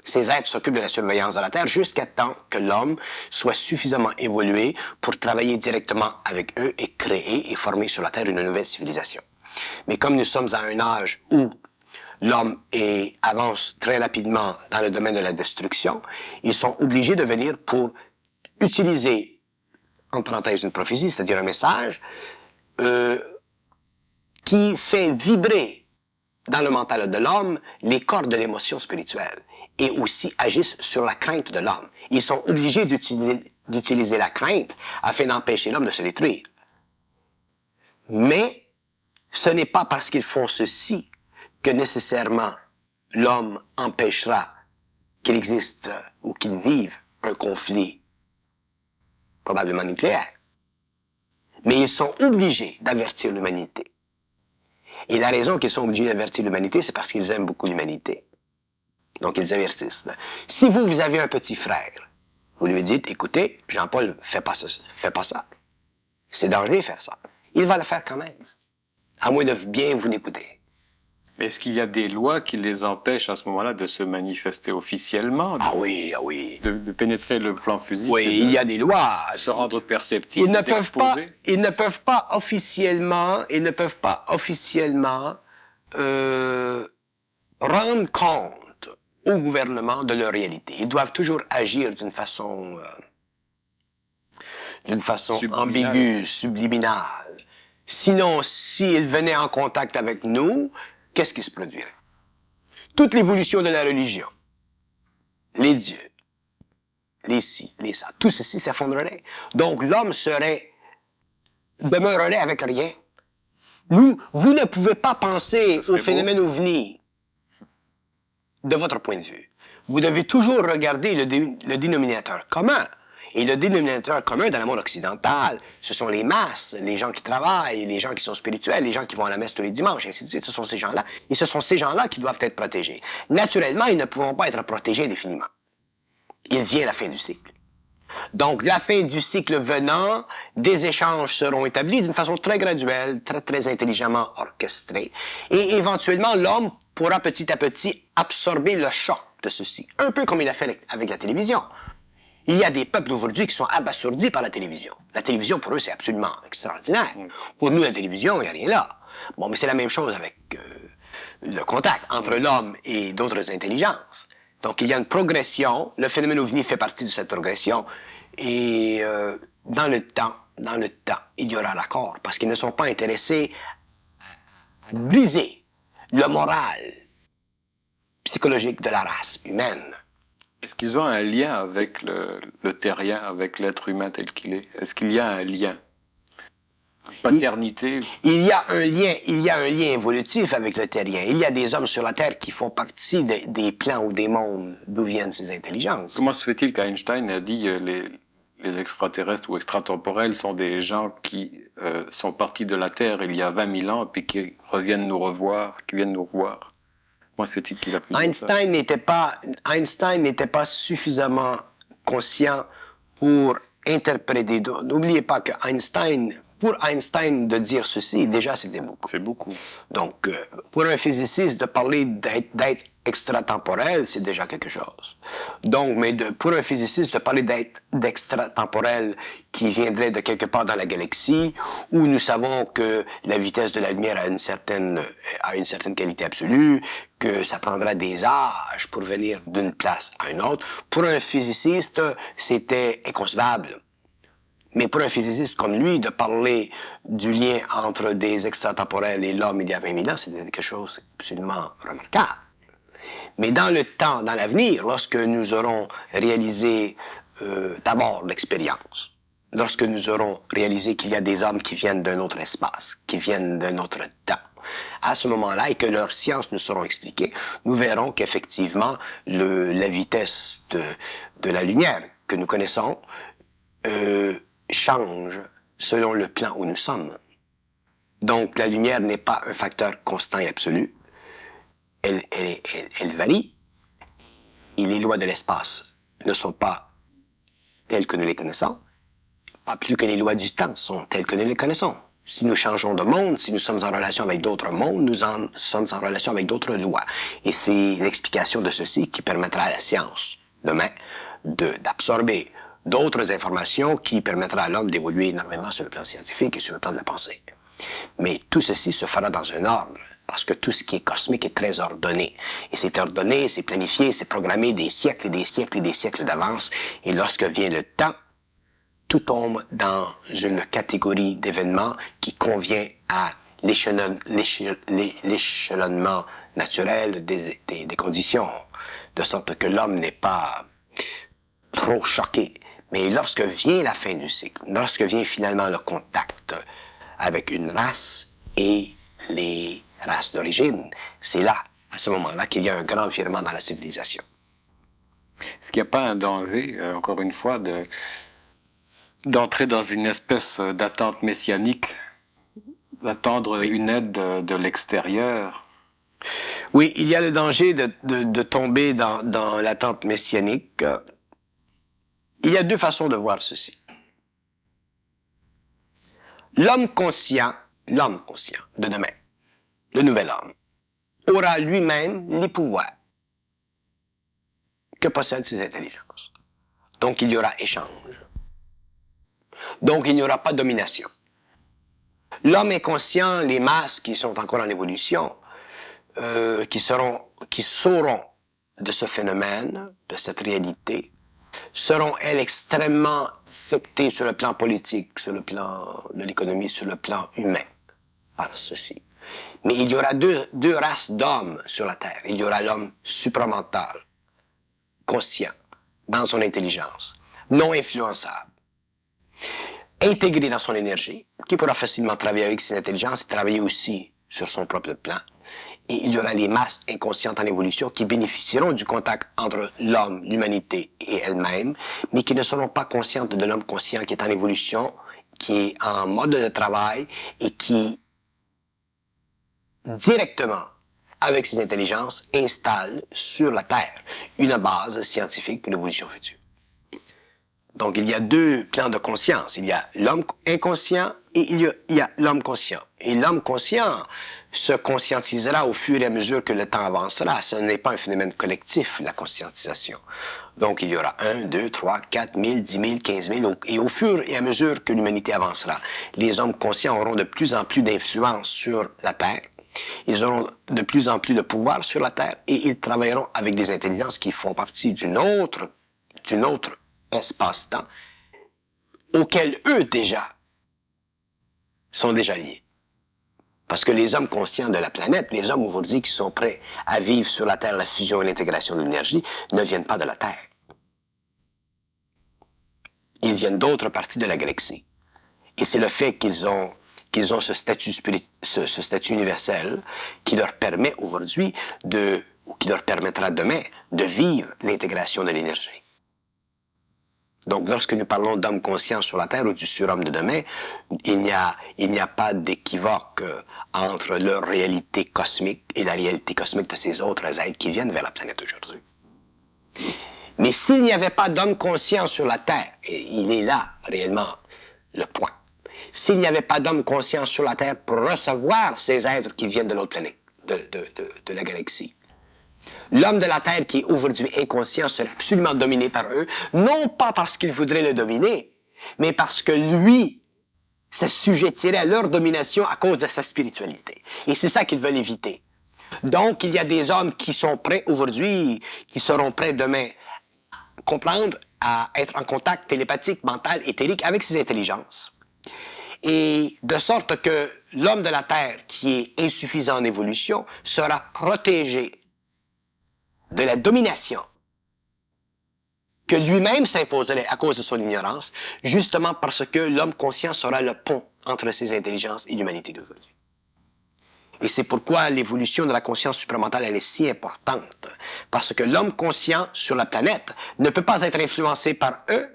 Ces êtres s'occupent de la surveillance de la Terre jusqu'à temps que l'homme soit suffisamment évolué pour travailler directement avec eux et créer et former sur la Terre une nouvelle civilisation. Mais comme nous sommes à un âge où l'homme avance très rapidement dans le domaine de la destruction, ils sont obligés de venir pour utiliser, en parenthèse, une prophétie, c'est-à-dire un message, qui fait vibrer dans le mental de l'homme les cordes de l'émotion spirituelle et aussi agissent sur la crainte de l'homme. Ils sont obligés d'utiliser la crainte afin d'empêcher l'homme de se détruire. Mais ce n'est pas parce qu'ils font ceci que nécessairement l'homme empêchera qu'il existe ou qu'il vive un conflit, probablement nucléaire. Mais ils sont obligés d'avertir l'humanité. Et la raison qu'ils sont obligés d'avertir l'humanité, c'est parce qu'ils aiment beaucoup l'humanité. Donc, ils avertissent. Si vous avez un petit frère, vous lui dites, écoutez, Jean-Paul, fais pas ça. C'est dangereux de faire ça. Il va le faire quand même. À moins de bien vous écouter. Mais est-ce qu'il y a des lois qui les empêchent à ce moment-là de se manifester officiellement? Ah oui, ah oui. De pénétrer le plan physique? Oui, il y a des lois. Se rendre perceptibles, ils ne peuvent pas officiellement rendre compte au gouvernement de leur réalité. Ils doivent toujours agir d'une façon ambiguë, subliminale. Sinon, s'ils venaient en contact avec nous, qu'est-ce qui se produirait? Toute l'évolution de la religion, les dieux, les ci, les ça, tout ceci s'effondrerait. Donc l'homme demeurerait avec rien. Vous ne pouvez pas penser au beau. phénomène ovni de votre point de vue. Vous devez toujours regarder le dénominateur commun. Et le dénominateur commun dans le monde occidental, ce sont les masses, les gens qui travaillent, les gens qui sont spirituels, les gens qui vont à la messe tous les dimanches, et ainsi de suite. Ce sont ces gens-là. Et ce sont ces gens-là qui doivent être protégés. Naturellement, ils ne pourront pas être protégés indéfiniment. Il vient la fin du cycle. Donc, la fin du cycle venant, des échanges seront établis d'une façon très graduelle, très, très intelligemment orchestrée. Et éventuellement, l'homme pourra petit à petit absorber le choc de ceci. Un peu comme il a fait avec la télévision. Il y a des peuples aujourd'hui qui sont abasourdis par la télévision. La télévision, pour eux, c'est absolument extraordinaire. Pour nous, la télévision, il n'y a rien là. Bon, mais c'est la même chose avec le contact entre l'homme et d'autres intelligences. Donc, il y a une progression. Le phénomène ovni fait partie de cette progression. Et dans le temps, il y aura l'accord. Parce qu'ils ne sont pas intéressés à briser le moral psychologique de la race humaine. Est-ce qu'ils ont un lien avec le terrien, avec l'être humain tel qu'il est? Est-ce qu'il y a un lien? Paternité? Il y a un lien évolutif avec le terrien. Il y a des hommes sur la Terre qui font partie des plans ou des mondes d'où viennent ces intelligences. Comment se fait-il qu'Einstein a dit les extraterrestres ou extratemporels sont des gens qui sont partis de la Terre il y a 20 000 ans et puis qui reviennent nous revoir, qui viennent nous revoir? Comment se fait-il qu'il a pu dire ça? Einstein n'était pas suffisamment conscient pour interpréter. N'oubliez pas que pour Einstein de dire ceci, déjà c'était beaucoup. C'est beaucoup. Donc, pour un physiciste de parler d'être extratemporel, c'est déjà quelque chose. Donc, pour un physiciste de parler d'extratemporel qui viendrait de quelque part dans la galaxie, où nous savons que la vitesse de la lumière a une certaine qualité absolue, que ça prendra des âges pour venir d'une place à une autre, pour un physiciste, c'était inconcevable. Mais pour un physiciste comme lui, de parler du lien entre des extratemporels et l'homme il y a 20 000 ans, c'était quelque chose absolument remarquable. Mais dans le temps, dans l'avenir, lorsque nous aurons réalisé d'abord l'expérience, lorsque nous aurons réalisé qu'il y a des hommes qui viennent d'un autre espace, qui viennent d'un autre temps, à ce moment-là, et que leurs sciences nous seront expliquées, nous verrons qu'effectivement, la vitesse de la lumière que nous connaissons change selon le plan où nous sommes. Donc, la lumière n'est pas un facteur constant et absolu. Elle varie. Et les lois de l'espace ne sont pas telles que nous les connaissons, pas plus que les lois du temps sont telles que nous les connaissons. Si nous changeons de monde, si nous sommes en relation avec d'autres mondes, nous sommes en relation avec d'autres lois. Et c'est l'explication de ceci qui permettra à la science, demain, d'absorber d'autres informations qui permettra à l'homme d'évoluer énormément sur le plan scientifique et sur le plan de la pensée. Mais tout ceci se fera dans un ordre, parce que tout ce qui est cosmique est très ordonné. Et c'est ordonné, c'est planifié, c'est programmé des siècles et des siècles et des siècles d'avance. Et lorsque vient le temps, tout tombe dans une catégorie d'événements qui convient à l'échelonnement naturel des conditions, de sorte que l'homme n'est pas trop choqué. Mais lorsque vient la fin du cycle, lorsque vient finalement le contact avec une race et les races d'origine, c'est là, à ce moment-là, qu'il y a un grand virement dans la civilisation. Est-ce qu'il n'y a pas un danger, encore une fois, d'entrer dans une espèce d'attente messianique, d'attendre une aide de l'extérieur? Oui, il y a le danger de tomber dans l'attente messianique. Il y a deux façons de voir ceci. L'homme conscient de demain, le nouvel homme, aura lui-même les pouvoirs que possèdent ses intelligences. Donc il y aura échange. Donc il n'y aura pas domination. L'homme inconscient, les masses qui sont encore en évolution, qui sauront de ce phénomène, de cette réalité, seront, elles, extrêmement affectées sur le plan politique, sur le plan de l'économie, sur le plan humain, par ceci. Mais il y aura deux races d'hommes sur la Terre. Il y aura l'homme supramental, conscient, dans son intelligence, non influençable. intégré dans son énergie, qui pourra facilement travailler avec ses intelligences et travailler aussi sur son propre plan. Et il y aura les masses inconscientes en évolution qui bénéficieront du contact entre l'homme, l'humanité et elle-même, mais qui ne seront pas conscientes de l'homme conscient qui est en évolution, qui est en mode de travail et qui, directement, avec ses intelligences, installe sur la Terre une base scientifique pour l'évolution future. Donc, il y a deux plans de conscience. Il y a l'homme inconscient et il y a l'homme conscient. Et l'homme conscient se conscientisera au fur et à mesure que le temps avancera. Ce n'est pas un phénomène collectif, la conscientisation. Donc, il y aura 1, 2, 3, 4 000, 10 000, 15 000. Et au fur et à mesure que l'humanité avancera, les hommes conscients auront de plus en plus d'influence sur la Terre. Ils auront de plus en plus de pouvoir sur la Terre et ils travailleront avec des intelligences qui font partie d'une autre espace-temps auquel eux déjà sont déjà liés. Parce que les hommes conscients de la planète, les hommes aujourd'hui qui sont prêts à vivre sur la Terre la fusion et l'intégration de l'énergie, ne viennent pas de la Terre. Ils viennent d'autres parties de la galaxie. Et c'est le fait qu'ils ont ce statut universel qui leur permet aujourd'hui ou qui leur permettra demain de vivre l'intégration de l'énergie. Donc, lorsque nous parlons d'hommes conscients sur la Terre ou du surhomme de demain, il n'y a pas d'équivoque entre leur réalité cosmique et la réalité cosmique de ces autres êtres qui viennent vers la planète aujourd'hui. Mais s'il n'y avait pas d'hommes conscients sur la Terre, et il est là réellement le point, s'il n'y avait pas d'hommes conscients sur la Terre pour recevoir ces êtres qui viennent de l'autre planète, de la galaxie, l'homme de la Terre qui est aujourd'hui inconscient serait absolument dominé par eux, non pas parce qu'il voudrait le dominer, mais parce que lui s'assujettirait à leur domination à cause de sa spiritualité. Et c'est ça qu'ils veulent éviter. Donc, il y a des hommes qui sont prêts aujourd'hui, qui seront prêts demain à comprendre, à être en contact télépathique, mental, éthérique avec ces intelligences. Et de sorte que l'homme de la Terre, qui est insuffisant en évolution, sera protégé de la domination que lui-même s'imposerait à cause de son ignorance, justement parce que l'homme conscient sera le pont entre ses intelligences et l'humanité d'aujourd'hui. Et c'est pourquoi l'évolution de la conscience supramentale, elle est si importante. Parce que l'homme conscient sur la planète ne peut pas être influencé par eux,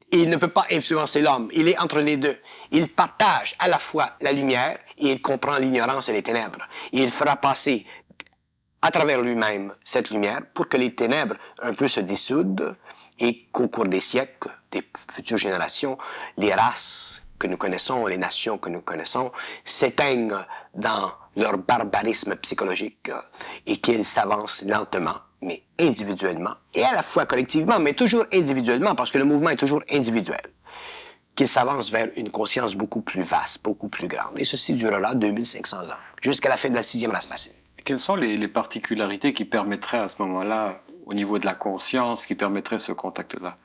et il ne peut pas influencer l'homme. Il est entre les deux. Il partage à la fois la lumière et il comprend l'ignorance et les ténèbres. Et il fera passer à travers lui-même cette lumière pour que les ténèbres un peu se dissoudent et qu'au cours des siècles, des futures générations, les races que nous connaissons, les nations que nous connaissons, s'éteignent dans leur barbarisme psychologique et qu'ils s'avancent lentement, mais individuellement, et à la fois collectivement, mais toujours individuellement, parce que le mouvement est toujours individuel, qu'ils s'avancent vers une conscience beaucoup plus vaste, beaucoup plus grande. Et ceci durera 2500 ans, jusqu'à la fin de la 6e race racine. Quelles sont les particularités qui permettraient à ce moment-là, au niveau de la conscience, qui permettraient ce contact-là?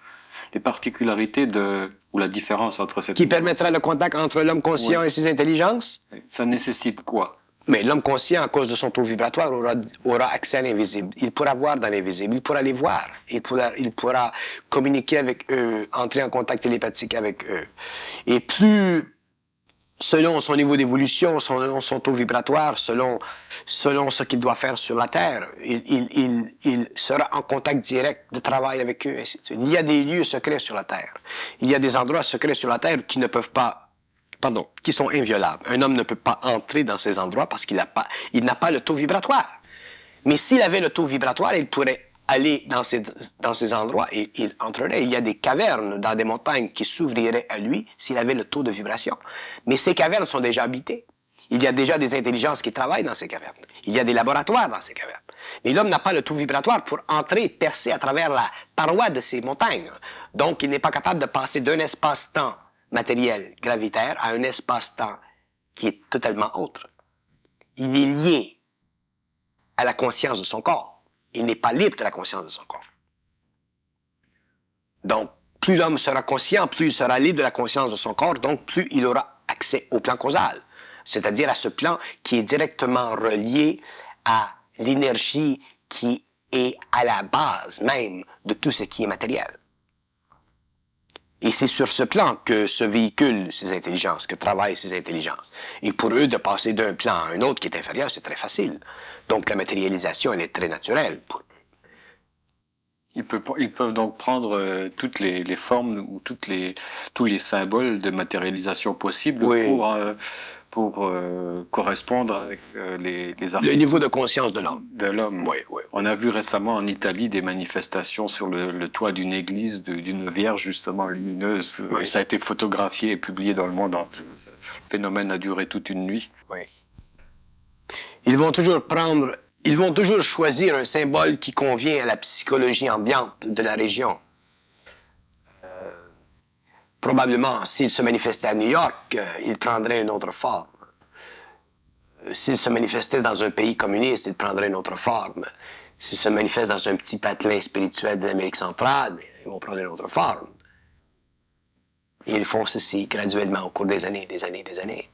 Les particularités ou la différence entre cette... Qui permettra le contact entre l'homme conscient Oui. et ses intelligences? Ça nécessite quoi? Mais l'homme conscient, à cause de son taux vibratoire, aura accès à l'invisible. Il pourra voir dans l'invisible, il pourra les voir. Il pourra communiquer avec eux, entrer en contact télépathique avec eux. Et plus, selon son niveau d'évolution, selon son taux vibratoire, selon ce qu'il doit faire sur la Terre, il sera en contact direct de travail avec eux, ainsi de suite. Il y a des lieux secrets sur la Terre. Il y a des endroits secrets sur la Terre qui ne peuvent pas qui sont inviolables. Un homme ne peut pas entrer dans ces endroits parce qu'il n'a pas le taux vibratoire. Mais s'il avait le taux vibratoire, il pourrait aller dans ces endroits et il entrerait. Il y a des cavernes dans des montagnes qui s'ouvriraient à lui s'il avait le taux de vibration. Mais ces cavernes sont déjà habitées. Il y a déjà des intelligences qui travaillent dans ces cavernes. Il y a des laboratoires dans ces cavernes. Mais l'homme n'a pas le taux vibratoire pour entrer, percer à travers la paroi de ces montagnes. Donc, il n'est pas capable de passer d'un espace-temps matériel gravitaire à un espace-temps qui est totalement autre. Il est lié à la conscience de son corps. Il n'est pas libre de la conscience de son corps. Donc, plus l'homme sera conscient, plus il sera libre de la conscience de son corps, donc plus il aura accès au plan causal, c'est-à-dire à ce plan qui est directement relié à l'énergie qui est à la base même de tout ce qui est matériel. Et c'est sur ce plan que se véhiculent ces intelligences, que travaillent ces intelligences. Et pour eux, de passer d'un plan à un autre qui est inférieur, c'est très facile. Donc la matérialisation, elle est très naturelle. Ils peuvent donc prendre toutes les formes ou tous les symboles de matérialisation possibles Oui. pour correspondre avec les Le archétypes niveau de conscience de l'homme. de l'homme. Oui, oui. On a vu récemment en Italie des manifestations sur le toit d'une église d'une vierge justement lumineuse. Oui. Et ça a été photographié et publié dans le monde entier. Le phénomène a duré toute une nuit. Oui. Ils vont toujours choisir un symbole qui convient à la psychologie ambiante de la région. Probablement, s'il se manifestait à New York, il prendrait une autre forme. S'il se manifestait dans un pays communiste, il prendrait une autre forme. S'il se manifeste dans un petit patelin spirituel de l'Amérique centrale, ils vont prendre une autre forme. Et ils font ceci graduellement au cours des années, des années, des années.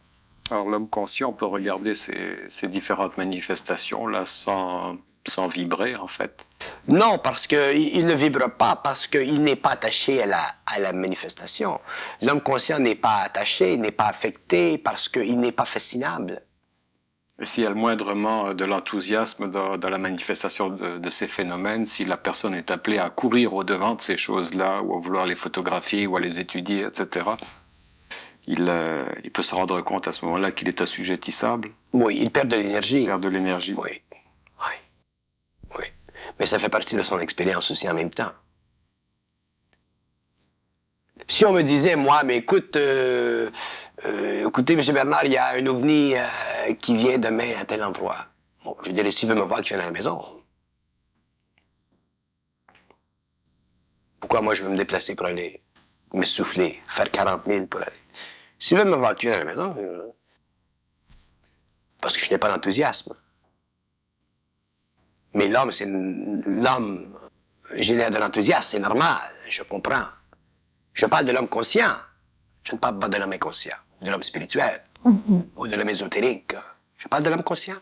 Alors l'homme conscient peut regarder ces différentes manifestations-là sans vibrer en fait. Non, parce qu'il ne vibre pas, parce qu'il n'est pas attaché à la manifestation. L'homme conscient n'est pas attaché, n'est pas affecté, parce qu'il n'est pas fascinable. Et s'il y a le moindrement de l'enthousiasme dans la manifestation de ces phénomènes, si la personne est appelée à courir au-devant de ces choses-là, ou à vouloir les photographier, ou à les étudier, etc., il peut se rendre compte à ce moment-là qu'il est assujettissable. Oui, il perd de l'énergie. Il perd de l'énergie. Oui, oui, oui. Mais ça fait partie de son expérience aussi en même temps. Si on me disait, moi, mais écoutez, M. Bernard, il y a un ovni qui vient demain à tel endroit. Bon, je dirais, s'il veut me voir, qu'il vienne à la maison. Pourquoi moi, je veux me déplacer pour aller me souffler, faire 40 000 pour aller... S'il veut me voir, qu'il vienne à la maison. Parce que je n'ai pas d'enthousiasme. Mais l'homme génère de l'enthousiasme, c'est normal, je comprends. Je parle de l'homme conscient. Je ne parle pas de l'homme inconscient, de l'homme spirituel, ou de l'homme ésotérique. Je parle de l'homme conscient.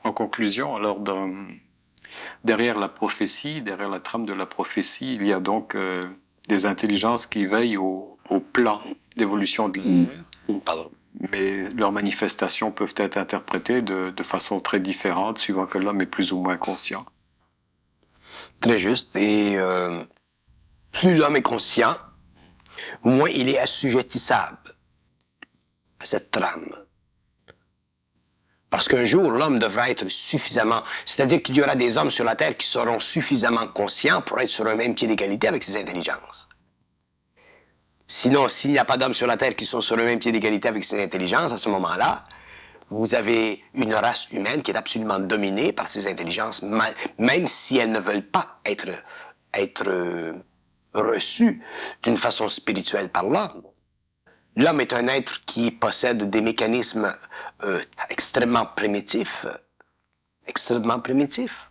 En conclusion, alors, derrière la prophétie, derrière la trame de la prophétie, il y a donc des intelligences qui veillent au plan d'évolution de l'univers. Pardon. Mais leurs manifestations peuvent être interprétées de façon très différente, suivant que l'homme est plus ou moins conscient. Très juste. Et plus l'homme est conscient, moins il est assujettissable à cette trame. Parce qu'un jour, l'homme devra être suffisamment... C'est-à-dire qu'il y aura des hommes sur la Terre qui seront suffisamment conscients pour être sur un même pied d'égalité avec ces intelligences. Sinon, s'il n'y a pas d'hommes sur la Terre qui sont sur le même pied d'égalité avec ces intelligences, à ce moment-là, vous avez une race humaine qui est absolument dominée par ces intelligences, même si elles ne veulent pas être reçues d'une façon spirituelle par l'homme. L'homme est un être qui possède des mécanismes extrêmement primitifs. Extrêmement primitifs.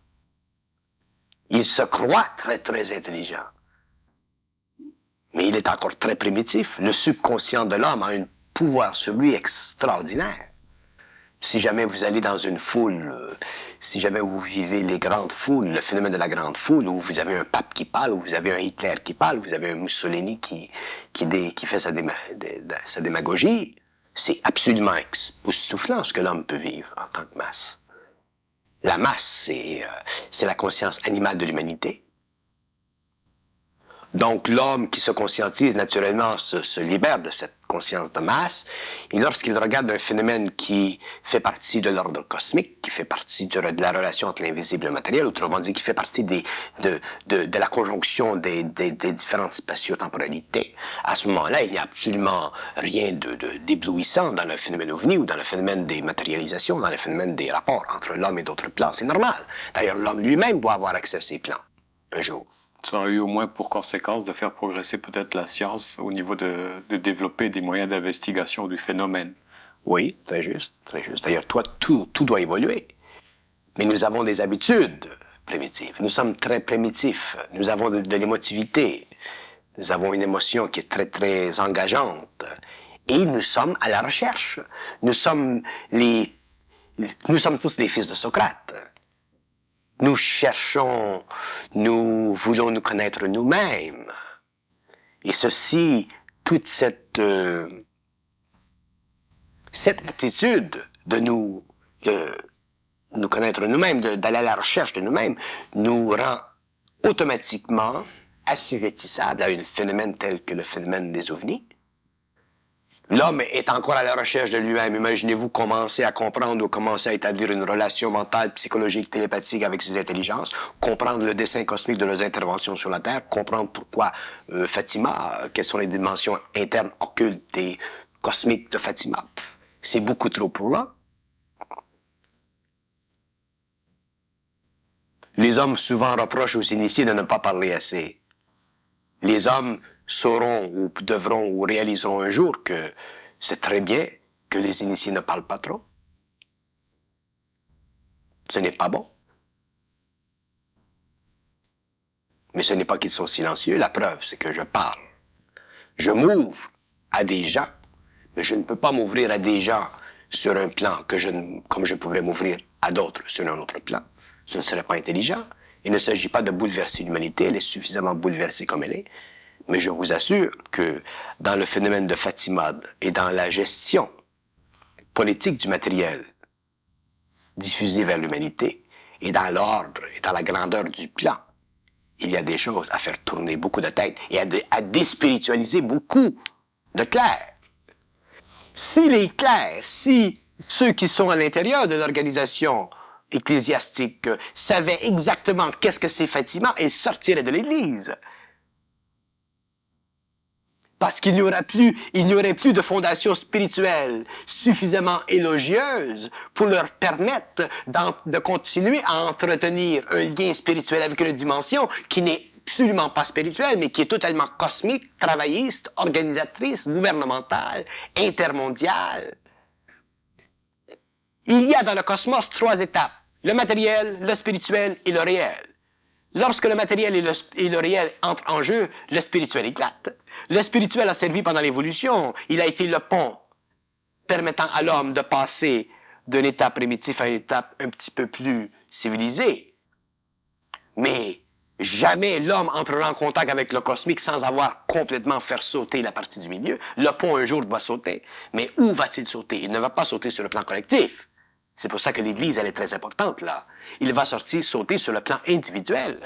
Il se croit très, très intelligent. Mais il est encore très primitif. Le subconscient de l'homme a un pouvoir sur lui extraordinaire. Si jamais vous allez dans une foule, si jamais vous vivez les grandes foules, le phénomène de la grande foule, où vous avez un pape qui parle, où vous avez un Hitler qui parle, où vous avez un Mussolini qui fait sa démagogie, c'est absolument époustouflant ce que l'homme peut vivre en tant que masse. La masse, c'est la conscience animale de l'humanité. Donc l'homme qui se conscientise naturellement se libère de cette conscience de masse, et lorsqu'il regarde un phénomène qui fait partie de l'ordre cosmique, qui fait partie de la relation entre l'invisible et le matériel, autrement dit qui fait partie de la conjonction des différentes spatio-temporalités, à ce moment-là, il n'y a absolument rien d'éblouissant dans le phénomène ovni ou dans le phénomène des matérialisations, dans le phénomène des rapports entre l'homme et d'autres plans. C'est normal. D'ailleurs, l'homme lui-même doit avoir accès à ces plans, un jour. Ça a eu au moins pour conséquence de faire progresser peut-être la science au niveau de développer des moyens d'investigation du phénomène. Oui, très juste, très juste. D'ailleurs, tout doit évoluer. Mais nous avons des habitudes primitives. Nous sommes très primitifs. Nous avons de l'émotivité. Nous avons une émotion qui est très, très engageante. Et nous sommes à la recherche. Nous sommes tous les fils de Socrate. Nous cherchons, nous voulons nous connaître nous-mêmes. Et ceci, toute cette attitude de nous connaître nous-mêmes, d'aller à la recherche de nous-mêmes, nous rend automatiquement assujettissables à un phénomène tel que le phénomène des ovnis. L'homme est encore à la recherche de lui-même. Imaginez-vous commencer à comprendre ou commencer à établir une relation mentale, psychologique, télépathique avec ses intelligences, comprendre le dessein cosmique de leurs interventions sur la Terre, comprendre pourquoi Fatima, quelles sont les dimensions internes, occultes et cosmiques de Fatima. C'est beaucoup trop pour l'homme. Les hommes souvent reprochent aux initiés de ne pas parler assez. Les hommes sauront ou devront ou réaliseront un jour que c'est très bien que les initiés ne parlent pas trop. Ce n'est pas bon. Mais ce n'est pas qu'ils sont silencieux. La preuve, c'est que je parle. Je m'ouvre à des gens, mais je ne peux pas m'ouvrir à des gens sur un plan comme je pourrais m'ouvrir à d'autres sur un autre plan. Ce ne serait pas intelligent. Il ne s'agit pas de bouleverser l'humanité. Elle est suffisamment bouleversée comme elle est. Mais je vous assure que dans le phénomène de Fatima et dans la gestion politique du matériel diffusé vers l'humanité et dans l'ordre et dans la grandeur du plan, il y a des choses à faire tourner beaucoup de têtes et à déspiritualiser beaucoup de clercs. Si les clercs, si ceux qui sont à l'intérieur de l'organisation ecclésiastique savaient exactement qu'est-ce que c'est Fatima, ils sortiraient de l'Église. Parce qu'il n'y aurait plus de fondation spirituelle suffisamment élogieuse pour leur permettre de continuer à entretenir un lien spirituel avec une dimension qui n'est absolument pas spirituelle, mais qui est totalement cosmique, travailliste, organisatrice, gouvernementale, intermondiale. Il y a dans le cosmos 3 étapes: le matériel, le spirituel et le réel. Lorsque le matériel et le réel entrent en jeu, le spirituel éclate. Le spirituel a servi pendant l'évolution. Il a été le pont permettant à l'homme de passer d'un état primitif à une étape un petit peu plus civilisée. Mais jamais l'homme entrera en contact avec le cosmique sans avoir complètement fait sauter la partie du milieu. Le pont un jour doit sauter. Mais où va-t-il sauter? Il ne va pas sauter sur le plan collectif. C'est pour ça que l'Église, elle est très importante, là. Il va sauter sur le plan individuel.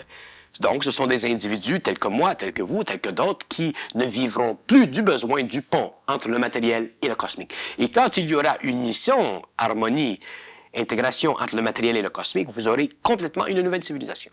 Donc, ce sont des individus tels que moi, tels que vous, tels que d'autres, qui ne vivront plus du besoin du pont entre le matériel et le cosmique. Et quand il y aura unition, harmonie, intégration entre le matériel et le cosmique, vous aurez complètement une nouvelle civilisation.